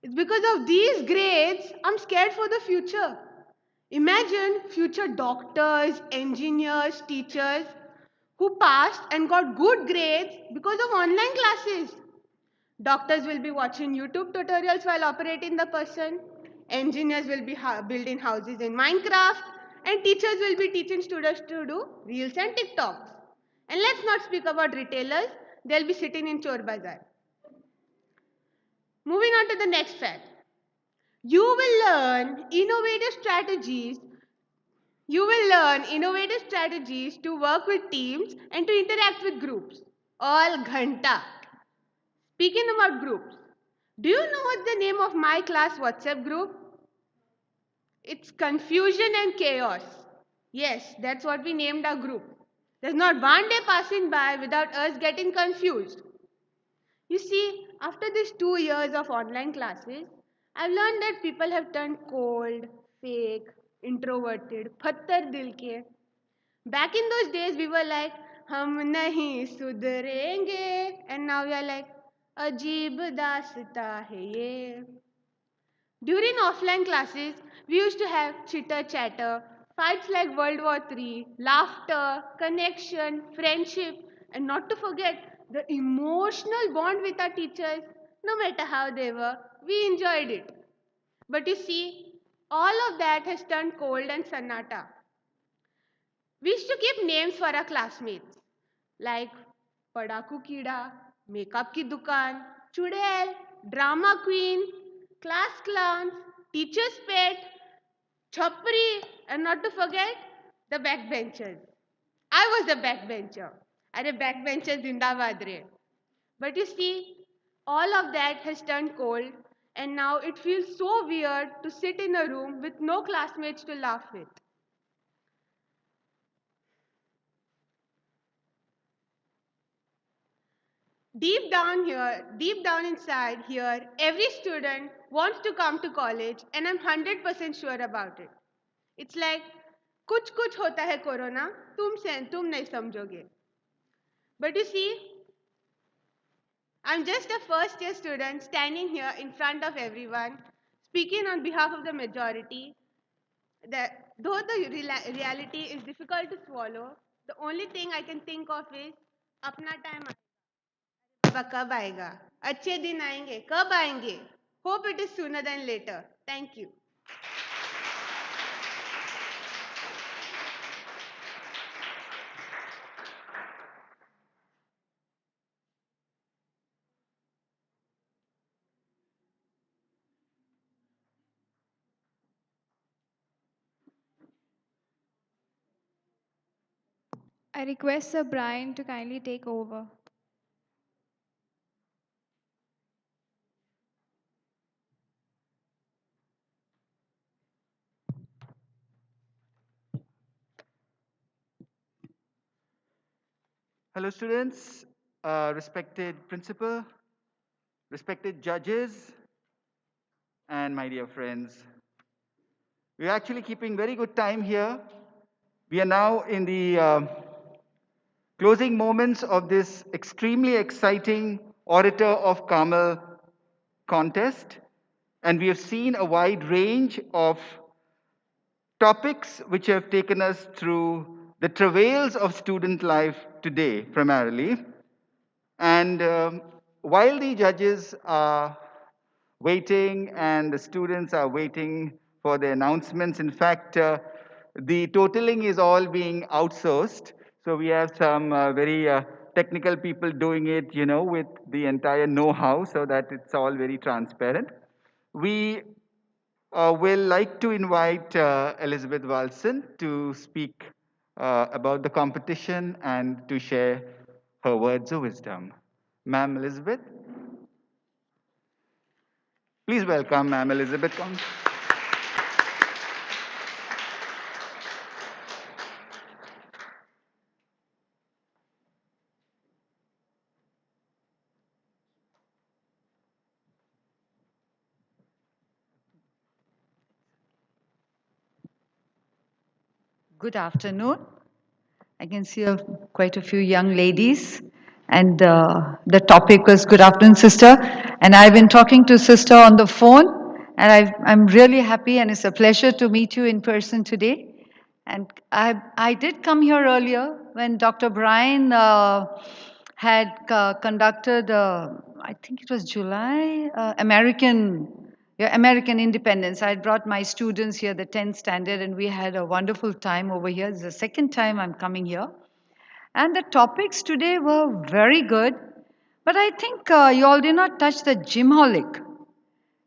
It's because of these grades I'm scared for the future. Imagine future doctors, engineers, teachers who passed and got good grades because of online classes. Doctors will be watching YouTube tutorials while operating the person. Engineers will be building houses in Minecraft. And teachers will be teaching students to do Reels and TikToks. And let's not speak about retailers. They'll be sitting in Chor Bazaar. Moving on to the next fact. You will learn innovative strategies to work with teams and to interact with groups. All ghanta. Speaking about groups, do you know what's the name of my class WhatsApp group? It's confusion and chaos. Yes, that's what we named our group. There's not one day passing by without us getting confused. You see, after these 2 years of online classes, I've learned that people have turned cold, fake, introverted, pattar dil ke. Back in those days, we were like, hum nahi sudhrenge. And now we are like, ajeeb daasta hai ye. During offline classes, we used to have chitter chatter, fights like World War III, laughter, connection, friendship, and not to forget the emotional bond with our teachers. No matter how they were, we enjoyed it. But you see, All of that has turned cold and sannata. We used to give names for our classmates like Padaku Kida, Makeup Ki Dukan, Chudel, Drama Queen, Class Clowns, Teacher's Pet, Chhapri, and not to forget the backbenchers. I was a backbencher. Are backbencher zindabad re. But you see, all of that has turned cold, and now it feels so weird to sit in a room with no classmates to laugh with. Deep down inside here, every student wants to come to college, and I'm 100% sure about it. It's like, कुछ कुछ होता है corona, तुम नहीं समझोगे. But you see, I'm just a first year student standing here in front of everyone, speaking on behalf of the majority. Though the reality is difficult to swallow, the only thing I can think of is, अपना time बाबा कब आएगा? अच्छे दिन आएंगे, कब आएंगे? Hope it is sooner than later. Thank you. I request Sir Brian to kindly take over. Hello students, respected principal, respected judges, and my dear friends. We're actually keeping very good time here. We are now in the closing moments of this extremely exciting Orator of Carmel contest, and we have seen a wide range of topics which have taken us through the travails of student life today, primarily. And while the judges are waiting and the students are waiting for the announcements, in fact, the totaling is all being outsourced. So we have some very technical people doing it, with the entire know-how so that it's all very transparent. We will like to invite Elizabeth Walson to speak about the competition and to share her words of wisdom. Ma'am Elizabeth, please welcome Ma'am Elizabeth. Good afternoon. I can see quite a few young ladies. And the topic was Good afternoon, sister. And I've been talking to sister on the phone. And I'm really happy and it's a pleasure to meet you in person today. And I did come here earlier when Dr. Brian had conducted, I think it was July, American independence. I brought my students here, the 10th standard, and we had a wonderful time over here. It's the second time I'm coming here. And the topics today were very good. But I think you all did not touch the gymholic.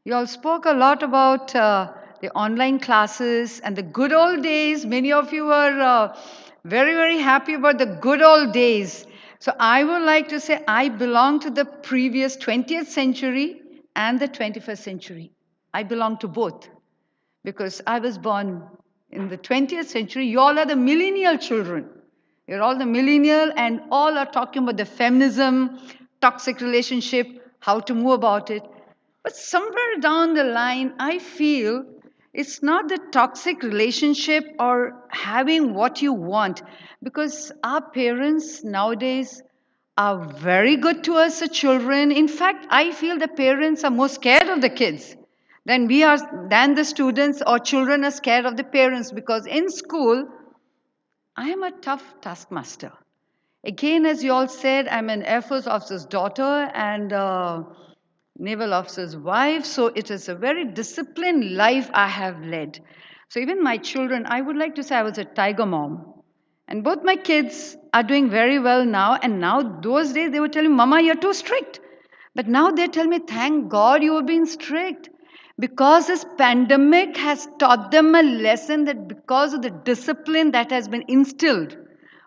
You all spoke a lot about the online classes and the good old days. Many of you were very, very happy about the good old days. So I would like to say I belong to the previous 20th century and the 21st century. I belong to both because I was born in the 20th century. You all are the millennial children. You're all the millennial and all are talking about the feminism, toxic relationship, how to move about it. But somewhere down the line, I feel it's not the toxic relationship or having what you want, because our parents nowadays are very good to us, the children. In fact, I feel the parents are more scared of the kids than the students or children are scared of the parents, because in school, I am a tough taskmaster. Again, as you all said, I'm an Air Force officer's daughter, and naval officer's wife, so it is a very disciplined life I have led. So even my children, I would like to say I was a tiger mom. And both my kids are doing very well now. And now, those days, they were telling, Mama, you're too strict. But now they tell me, thank God you have been strict. Because this pandemic has taught them a lesson that because of the discipline that has been instilled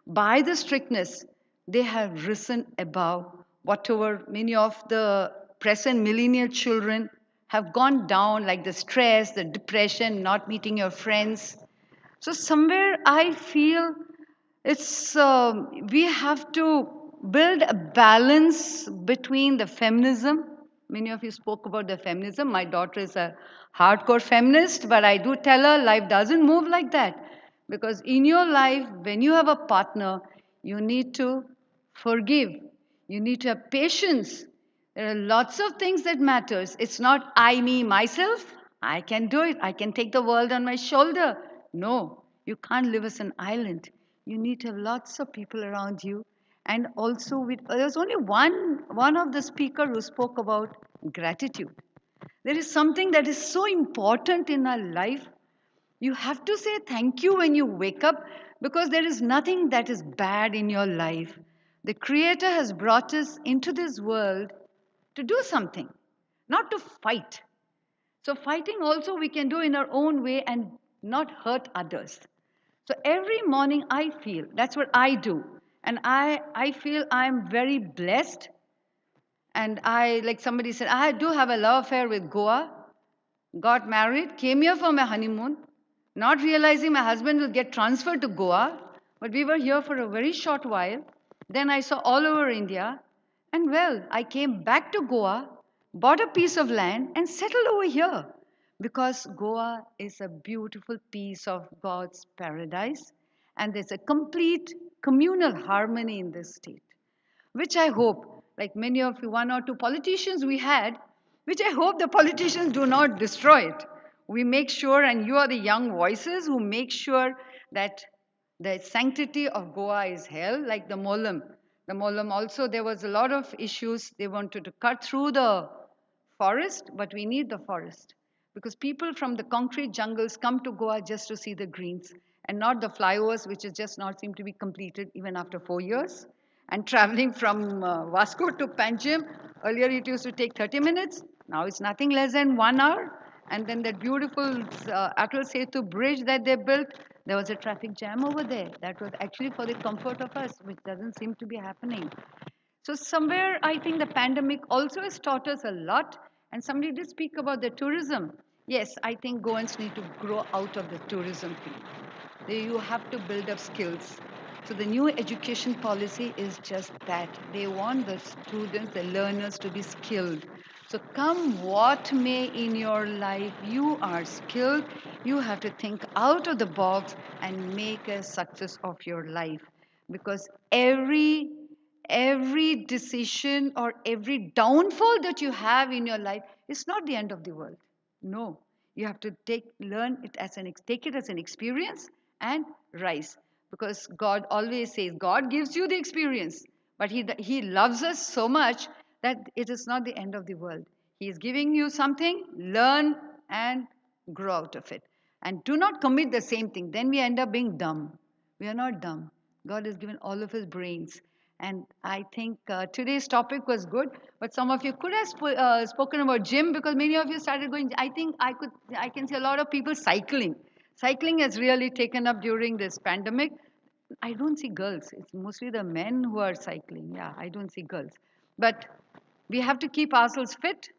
by the strictness, they have risen above whatever many of the present millennial children have gone down, like the stress, the depression, not meeting your friends. So somewhere I feel it's we have to build a balance between the feminism. Many of you spoke about the feminism. My daughter is a hardcore feminist, but I do tell her life doesn't move like that. Because in your life, when you have a partner, you need to forgive. You need to have patience. There are lots of things that matters. It's not I, me, myself. I can do it. I can take the world on my shoulder. No, you can't live as an island. You need to have lots of people around you. And also, there's only one of the speaker who spoke about gratitude. There is something that is so important in our life. You have to say thank you when you wake up because there is nothing that is bad in your life. The Creator has brought us into this world to do something, not to fight. So, fighting also we can do in our own way and not hurt others. So, every morning I feel that's what I do. And I feel I'm very blessed. And like somebody said, I do have a love affair with Goa. Got married, came here for my honeymoon, not realizing my husband will get transferred to Goa. But we were here for a very short while. Then I saw all over India. And well, I came back to Goa, bought a piece of land, and settled over here. Because Goa is a beautiful piece of God's paradise. And there's a complete communal harmony in this state which I hope, like many of you, one or two politicians we had, which I hope the politicians do not destroy it. We make sure, and you are the young voices who make sure that the sanctity of Goa is held, like the Molam. The Molam also, there was a lot of issues. They wanted to cut through the forest, but we need the forest because people from the concrete jungles come to Goa just to see the greens and not the flyovers, which is just not seem to be completed even after 4 years. And traveling from Vasco to Panjim, earlier it used to take 30 minutes. Now it's nothing less than 1 hour. And then that beautiful Atal Setu bridge that they built, there was a traffic jam over there. That was actually for the comfort of us, which doesn't seem to be happening. So somewhere I think the pandemic also has taught us a lot. And somebody did speak about the tourism. Yes, I think Goans need to grow out of the tourism thing. You have to build up skills. So the new education policy is just that. They want the students, the learners to be skilled. So come what may in your life, you are skilled. You have to think out of the box and make a success of your life. Because every decision or every downfall that you have in your life is not the end of the world. No, you have to learn it as take it as an experience and rise. Because God always says, God gives you the experience, but He loves us so much that it is not the end of the world. He is giving you something, learn and grow out of it. And do not commit the same thing. Then we end up being dumb. We are not dumb. God has given all of us brains. And I think today's topic was good, but some of you could have spoken about gym because many of you started going. I think I can see a lot of people cycling. Cycling has really taken up during this pandemic. I don't see girls. It's mostly the men who are cycling. Yeah, I don't see girls. But we have to keep ourselves fit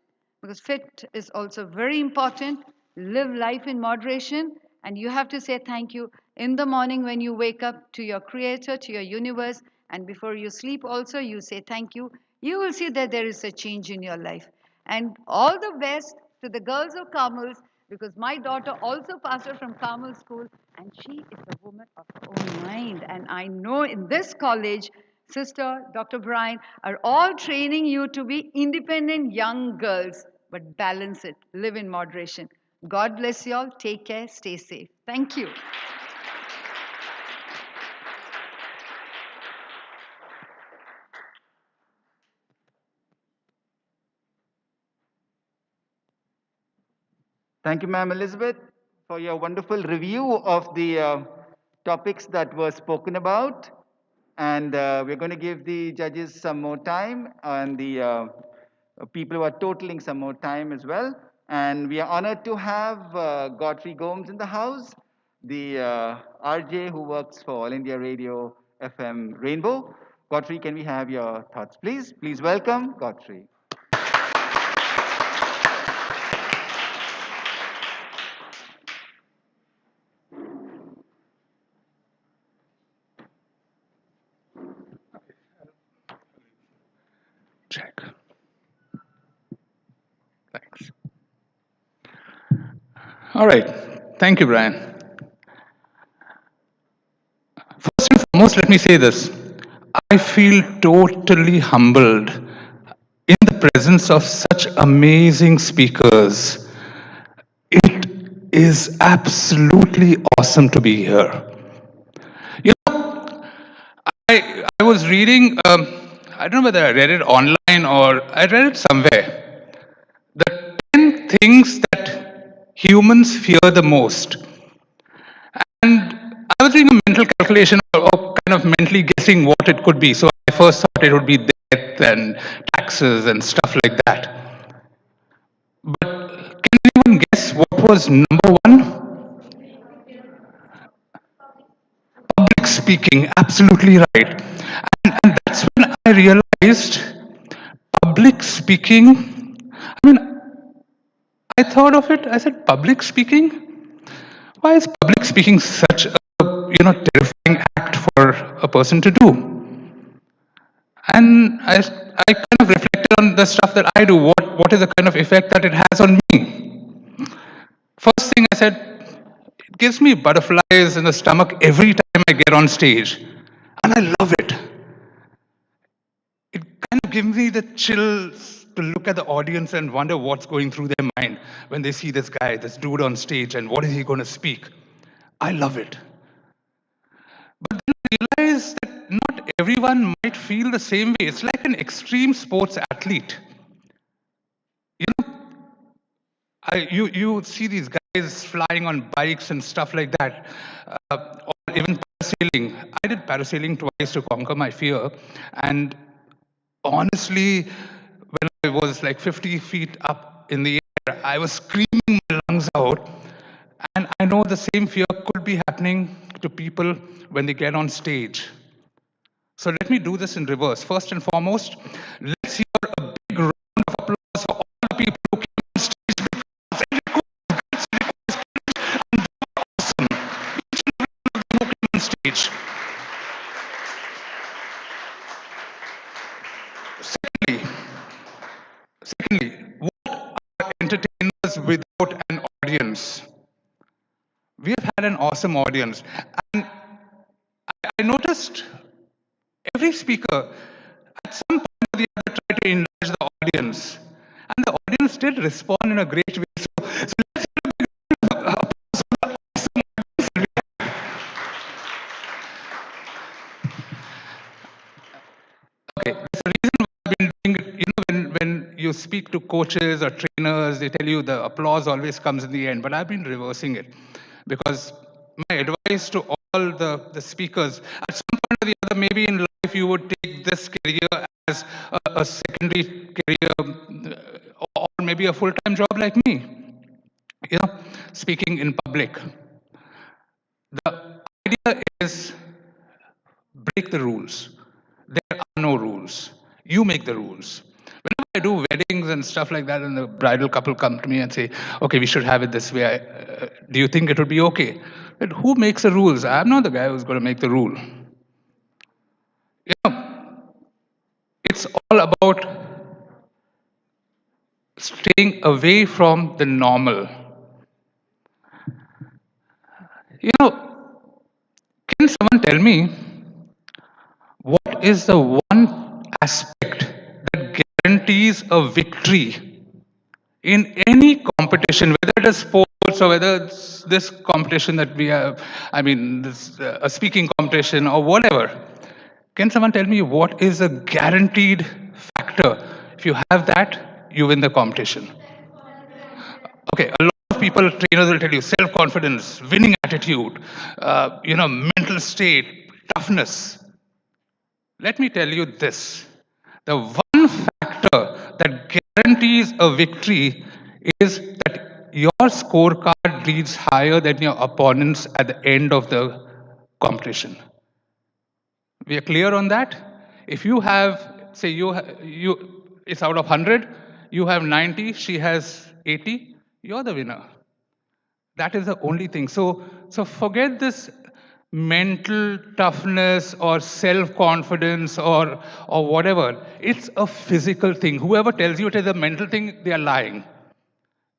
because fit is also very important. Live life in moderation, and you have to say thank you in the morning when you wake up to your creator, to your universe, and before you sleep also you say thank you. You will see that there is a change in your life. And all the best to the girls of Carmels because my daughter also passed out from Carmel School and she is a woman of her own mind. And I know in this college, Sister Dr. Brian are all training you to be independent young girls, but balance it, live in moderation. God bless you all. Take care. Stay safe. Thank you. Thank you, ma'am Elizabeth, for your wonderful review of the topics that were spoken about. And we're going to give the judges some more time and the people who are totaling some more time as well. And we are honored to have Godfrey Gomes in the house, the RJ who works for All India Radio FM Rainbow. Godfrey, can we have your thoughts, please? Please welcome Godfrey. Check. Thanks. All right. Thank you, Brian. First and foremost, let me say this. I feel totally humbled in the presence of such amazing speakers. It is absolutely awesome to be here. You know, I was reading, I don't know whether I read it online or I read it somewhere. The 10 things that humans fear the most. And I was doing a mental calculation or kind of mentally guessing what it could be. So I first thought it would be death and taxes and stuff like that. But can anyone guess what was number one? Public speaking, absolutely right. And that's when I realized public speaking. I mean, I thought of it, I said, public speaking? Why is public speaking such a terrifying act for a person to do? And I kind of reflected on the stuff that I do. What is the kind of effect that it has on me? First thing I said, it gives me butterflies in the stomach every time I get on stage. And I love it. It kind of gives me the chills to look at the audience and wonder what's going through their mind when they see this guy, this dude on stage, and what is he going to speak. I love it. But then I realize that not everyone might feel the same way. It's like an extreme sports athlete. You know, you see these guys flying on bikes and stuff like that, or even parasailing. I did parasailing twice to conquer my fear, and honestly, when I was like 50 feet up in the air, I was screaming my lungs out, and I know the same fear could be happening to people when they get on stage. So let me do this in reverse. First and foremost, let's hear a big round of applause for all the people who came on stage awesome. Each and every one of them who came on stage. Secondly, what are entertainers without an audience? We have had an awesome audience. And I noticed every speaker at some point or the other tried to enlarge the audience. And the audience did respond in a great way. So let's okay, there's a reason why I've been doing it. When you speak to coaches or trainers, they tell you the applause always comes in the end. But I've been reversing it because my advice to all the speakers, at some point or the other, maybe in life, you would take this career as a secondary career or maybe a full-time job like me. Speaking in public. The idea is break the rules. There are no rules. You make the rules. Whenever I do weddings and stuff like that, and the bridal couple come to me and say, okay, we should have it this way. Do you think it would be okay? But who makes the rules? I'm not the guy who's going to make the rule. It's all about staying away from the normal. Can someone tell me what is the one aspect that guarantees a victory in any competition, whether it is sports or whether it's this competition that we have, I mean, this a speaking competition or whatever? Can someone tell me what is a guaranteed factor? If you have that, you win the competition. Okay, a lot of people multiple trainers will tell you self-confidence, winning attitude, mental state, toughness. Let me tell you this. The one factor that guarantees a victory is that your scorecard reads higher than your opponent's at the end of the competition. We are clear on that? If you have, say, it's out of 100, you have 90, she has 80, you're the winner. That is the only thing. So forget this mental toughness or self-confidence or whatever. It's a physical thing. Whoever tells you it is a mental thing, they are lying.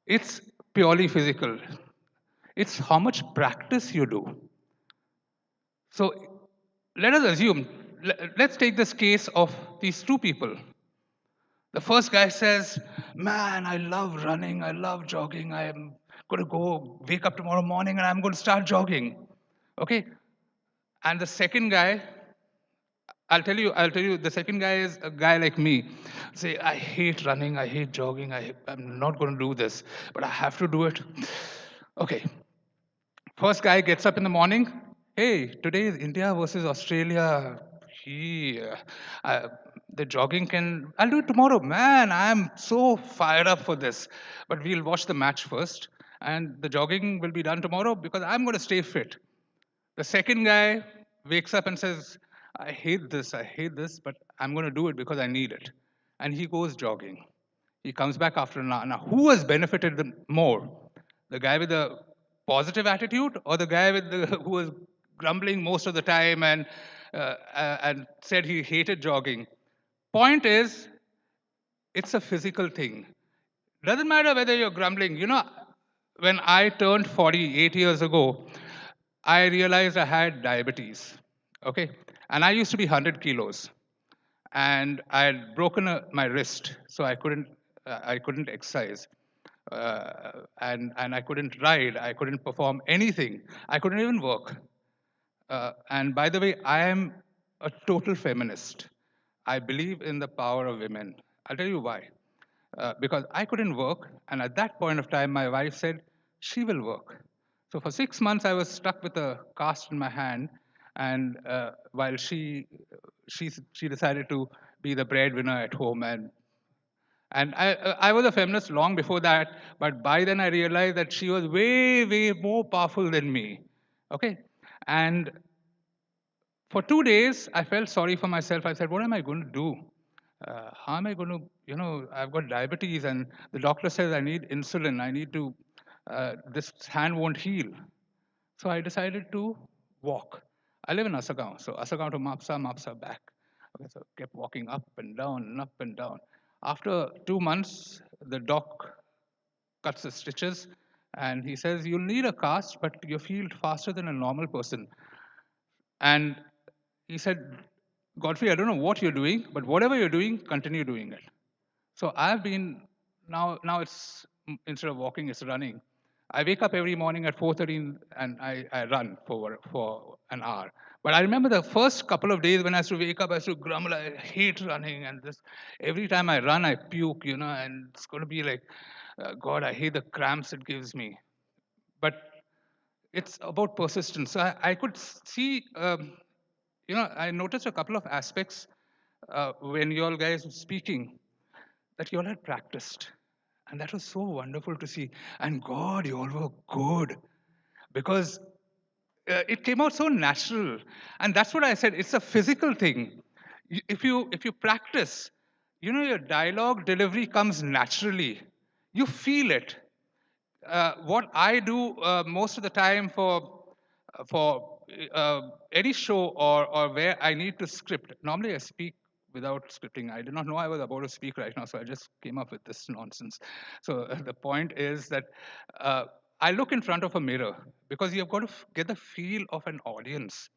It's purely physical. It's how much practice you do. So let us assume, let's take this case of these two people. The first guy says, man, I love running, I love jogging, I'm going to go wake up tomorrow morning and I'm going to start jogging. Okay? And the second guy, I'll tell you, the second guy is a guy like me. Say, I hate running, I hate jogging, I'm not going to do this, but I have to do it. Okay. First guy gets up in the morning. Hey, today is India versus Australia. He, uh, the jogging can. I'll do it tomorrow, man. I'm so fired up for this. But we'll watch the match first, and the jogging will be done tomorrow because I'm going to stay fit. The second guy wakes up and says, I hate this, but I'm going to do it because I need it. And he goes jogging. He comes back after an hour. Now, who has benefited more? The guy with the positive attitude or the guy with the, who was grumbling most of the time and said he hated jogging? Point is, it's a physical thing. Doesn't matter whether you're grumbling. You know, when I turned 48 years ago, I realized I had diabetes. Okay. And I used to be 100 kilos. And I had broken my wrist, so I couldn't exercise. And I couldn't ride. I couldn't perform anything. I couldn't even work. And by the way, I am a total feminist. I believe in the power of women. I'll tell you why. Because I couldn't work, and at that point of time, my wife said she will work. So for 6 months, I was stuck with a cast in my hand, and while she decided to be the breadwinner at home, and I was a feminist long before that, but by then I realized that she was way more powerful than me. Okay, and for 2 days, I felt sorry for myself. I said, what am I going to do? How am I going to, I've got diabetes and the doctor says I need insulin. This hand won't heal. So I decided to walk. I live in Asagaon. So Asagaon to Mapsa, Mapsa back. Okay, so kept walking up and down and up and down. After 2 months, the doc cuts the stitches and he says, you'll need a cast, but you'll healed faster than a normal person. And he said, Godfrey, I don't know what you're doing, but whatever you're doing, continue doing it. So I've been now it's instead of walking, it's running. I wake up every morning at 4:30 and I run for an hour. But I remember the first couple of days when I used to wake up, I used to grumble, I hate running, and this every time I run, I puke, and it's going to be like, God, I hate the cramps it gives me. But it's about persistence. So I could see, I noticed a couple of aspects when you all guys were speaking that you all had practiced. And that was so wonderful to see. And God, you all were good because it came out so natural. And that's what I said. It's a physical thing. If you practice, your dialogue delivery comes naturally. You feel it. What I do most of the time for any show or where I need to script. Normally, I speak without scripting. I did not know I was about to speak right now, so I just came up with this nonsense. So the point is that I look in front of a mirror because you've got to get the feel of an audience.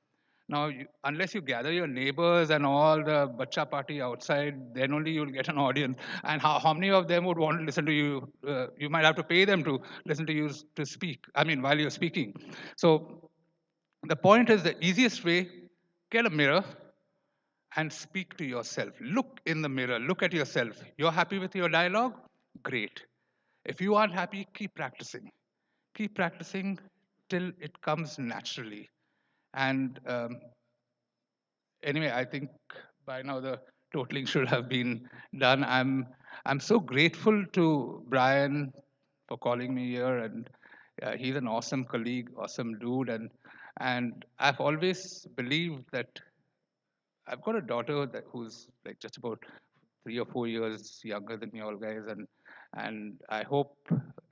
Now, unless you gather your neighbors and all the bacha party outside, then only you'll get an audience. And how many of them would want to listen to you? You might have to pay them to listen to you to speak. I mean, while you're speaking. So the point is the easiest way, get a mirror and speak to yourself. Look in the mirror, look at yourself. You're happy with your dialogue? Great. If you aren't happy, keep practicing. keep practicing till it comes naturally. And anyway, I think by now the totaling should have been done. I'm so grateful to Brian for calling me here, and he's an awesome colleague, awesome dude, and I've always believed that I've got a daughter who's like just about 3 or 4 years younger than you all guys, and I hope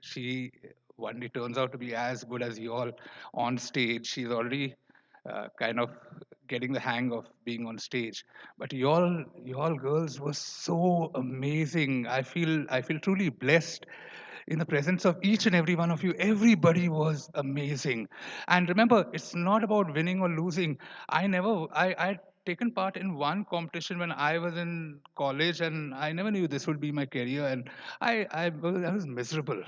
she one day turns out to be as good as you all on stage. She's already kind of getting the hang of being on stage. But you all girls were so amazing. I feel truly blessed in the presence of each and every one of you. Everybody was amazing. And remember, it's not about winning or losing. I'd taken part in one competition when I was in college, and I never knew this would be my career, and I was miserable.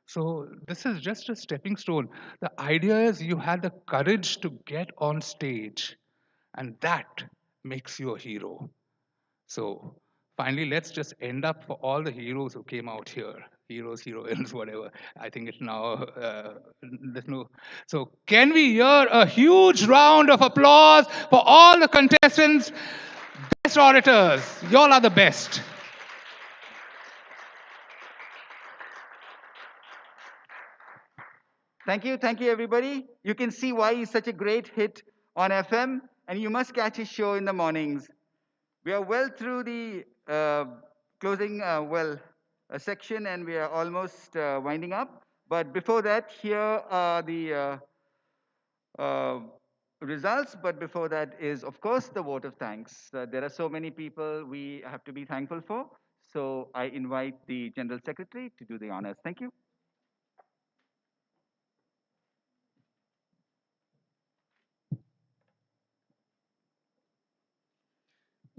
So this is just a stepping stone. The idea is you had the courage to get on stage, and that makes you a hero. So finally, let's just end up for all the heroes who came out here. Heroes, heroines, whatever. I think it's now. There's no. So can we hear a huge round of applause for all the contestants, best orators? Y'all are the best. Thank you, everybody. You can see why he's such a great hit on FM, and you must catch his show in the mornings. We are well through the closing, section, and we are almost winding up. But before that, here are the uh, results. But before that is, of course, the vote of thanks. There are so many people we have to be thankful for. So I invite the General Secretary to do the honors. Thank you.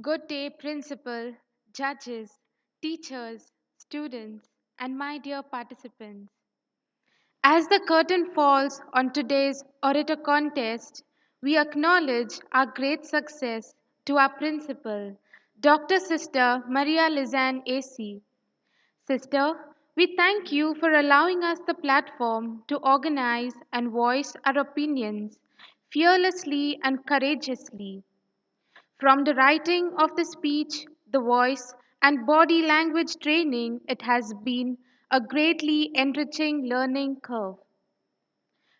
Good day, principal, judges, teachers, students, and my dear participants. As the curtain falls on today's orator contest, we acknowledge our great success to our principal, Dr. Sister Maria Lizanne AC. Sister, we thank you for allowing us the platform to organize and voice our opinions fearlessly and courageously. From the writing of the speech, the voice, and body language training, it has been a greatly enriching learning curve.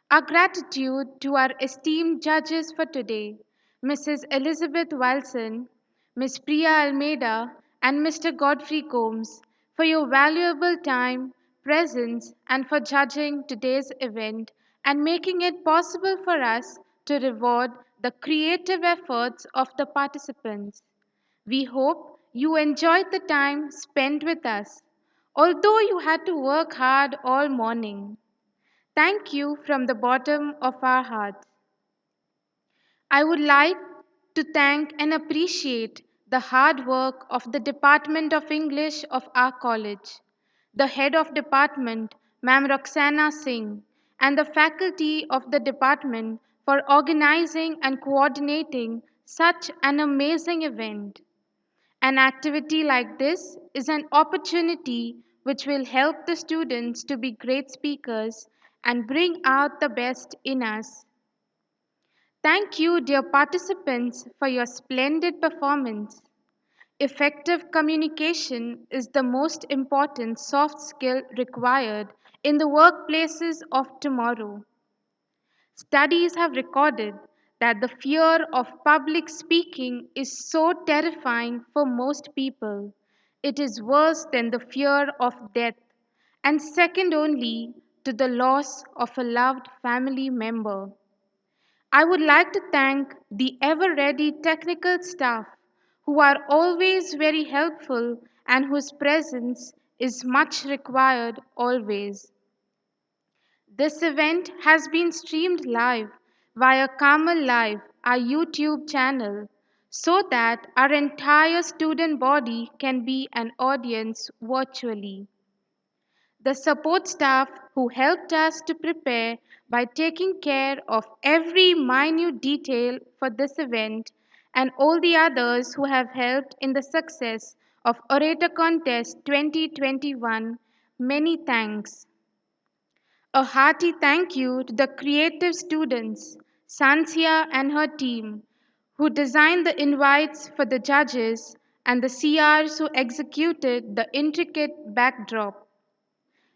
Our gratitude to our esteemed judges for today, Mrs. Elizabeth Wilson, Ms. Priya Almeida, and Mr. Godfrey Combs, for your valuable time, presence, and for judging today's event and making it possible for us to reward the creative efforts of the participants. We hope you enjoyed the time spent with us, although you had to work hard all morning. Thank you from the bottom of our hearts. I would like to thank and appreciate the hard work of the Department of English of our college, the head of department, Ma'am Roxana Singh, and the faculty of the department for organizing and coordinating such an amazing event. An activity like this is an opportunity which will help the students to be great speakers and bring out the best in us. Thank you, dear participants, for your splendid performance. Effective communication is the most important soft skill required in the workplaces of tomorrow. Studies have recorded that the fear of public speaking is so terrifying for most people. It is worse than the fear of death, and second only to the loss of a loved family member. I would like to thank the ever ready technical staff who are always very helpful and whose presence is much required always. This event has been streamed live via Kamal Live, our YouTube channel, so that our entire student body can be an audience virtually. The support staff who helped us to prepare by taking care of every minute detail for this event, and all the others who have helped in the success of Orator Contest 2021, many thanks. A hearty thank you to the creative students, Sansia and her team, who designed the invites for the judges, and the CRs who executed the intricate backdrop.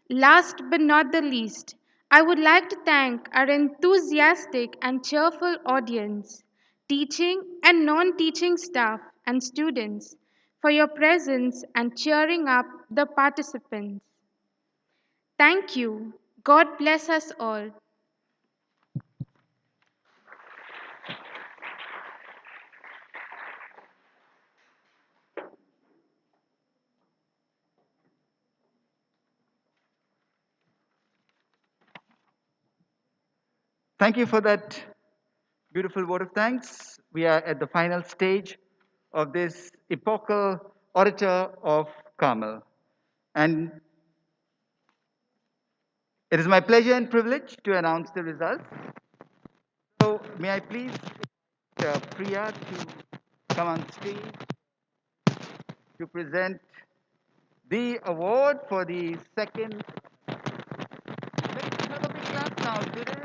Last but not the least, I would like to thank our enthusiastic and cheerful audience, teaching and non teaching staff and students, for your presence and cheering up the participants. Thank you. God bless us all. Thank you for that beautiful vote of thanks. We are at the final stage of this epochal Orator of Carmel. And it is my pleasure and privilege to announce the results. So, may I please Priya to come on stage to present the award for the second. Let's have a big clap now, students.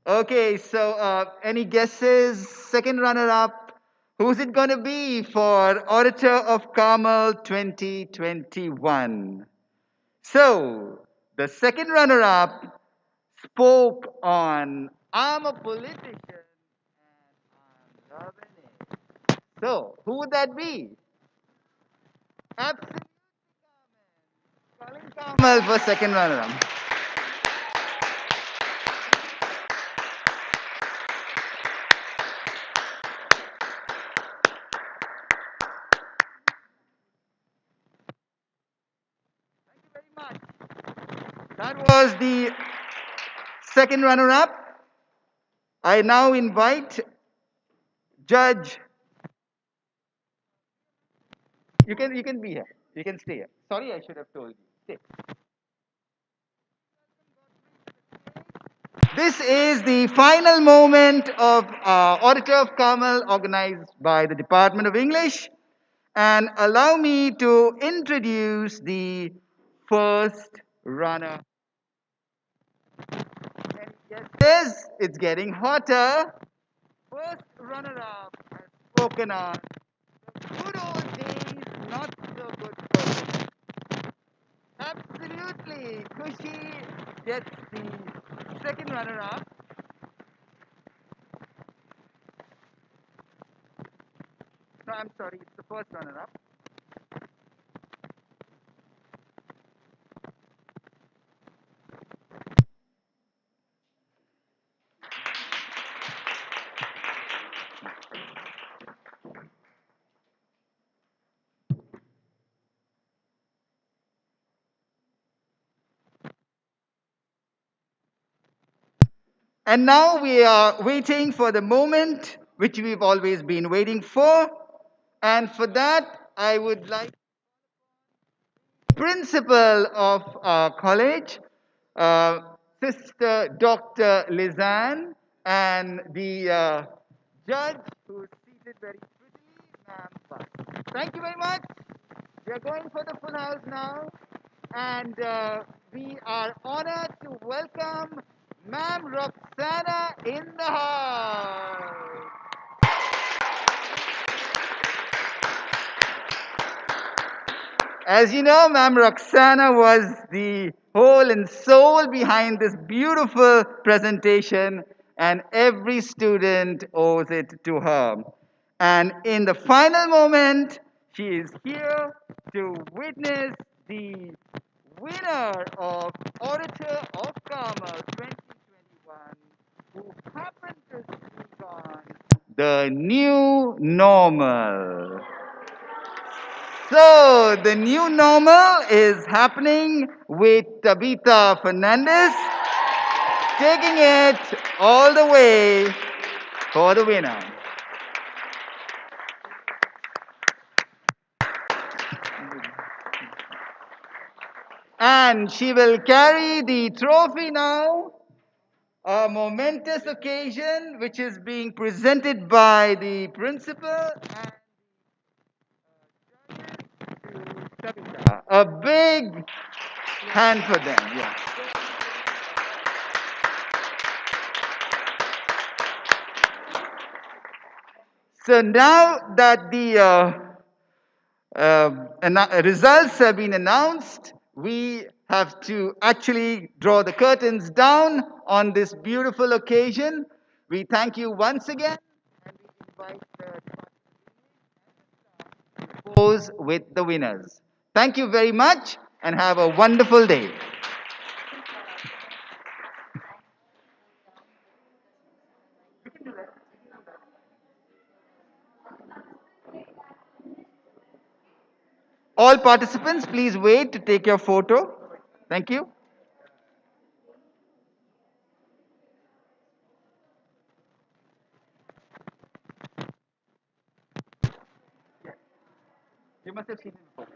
Okay, so any guesses? Second runner up. Who's it going to be for Orator of Carmel 2021? So, the second runner up spoke on I'm a politician and I'm loving it. So, who would that be? Absolutely Carmel for second runner up. That was the second runner up. I now invite Judge. You can be here. You can stay here. Sorry, I should have told you. Stay. This is the final moment of Orator of Carmel organized by the Department of English. And allow me to introduce the first runner. And yes, it's getting hotter. First runner up has spoken on the good old days, not so good for. Absolutely. Kushi gets the second runner up. No, I'm sorry, it's the first runner up. And now we are waiting for the moment which we've always been waiting for. And for that, I would like principal of our college, Sister Dr. Lizanne, and the judge who's seated very prettily, Ma'am Buck. Thank you very much. We are going for the full house now, and we are honored to welcome Ma'am Roxana in the house. As you know, Ma'am Roxana was the whole and soul behind this beautiful presentation, and every student owes it to her. And in the final moment, she is here to witness the winner of Orator of Carmel 2021, who happened to speak on the new normal. So, the new normal is happening with Tabitha Fernandez, taking it all the way for the winner. And she will carry the trophy now a momentous occasion which is being presented by the principal and a big hand for them. Yeah. So now that the results have been announced, we have to actually draw the curtains down on this beautiful occasion. We thank you once again and we invite the pose with the winners. Thank you very much and have a wonderful day. All participants, please wait to take your photo. Thank you. You must have seen him before.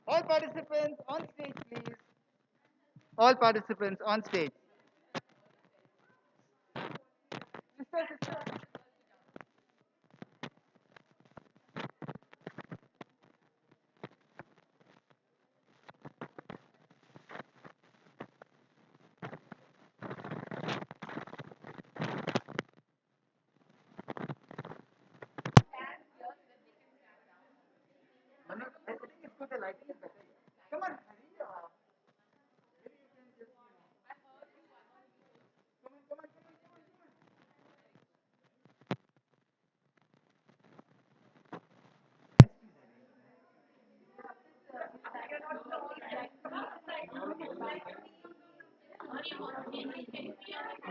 All participants on stage, please. All participants on stage.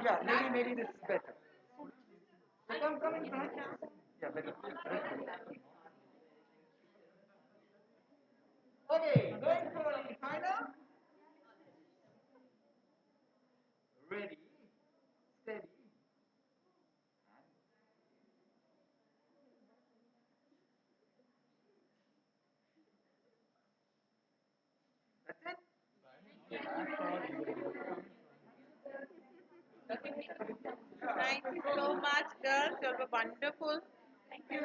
Yeah, maybe this is better. Come in front. Yeah. Okay, going for China. Ready, steady. Thank you so much, girls. You were wonderful. Thank you.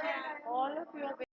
All of you are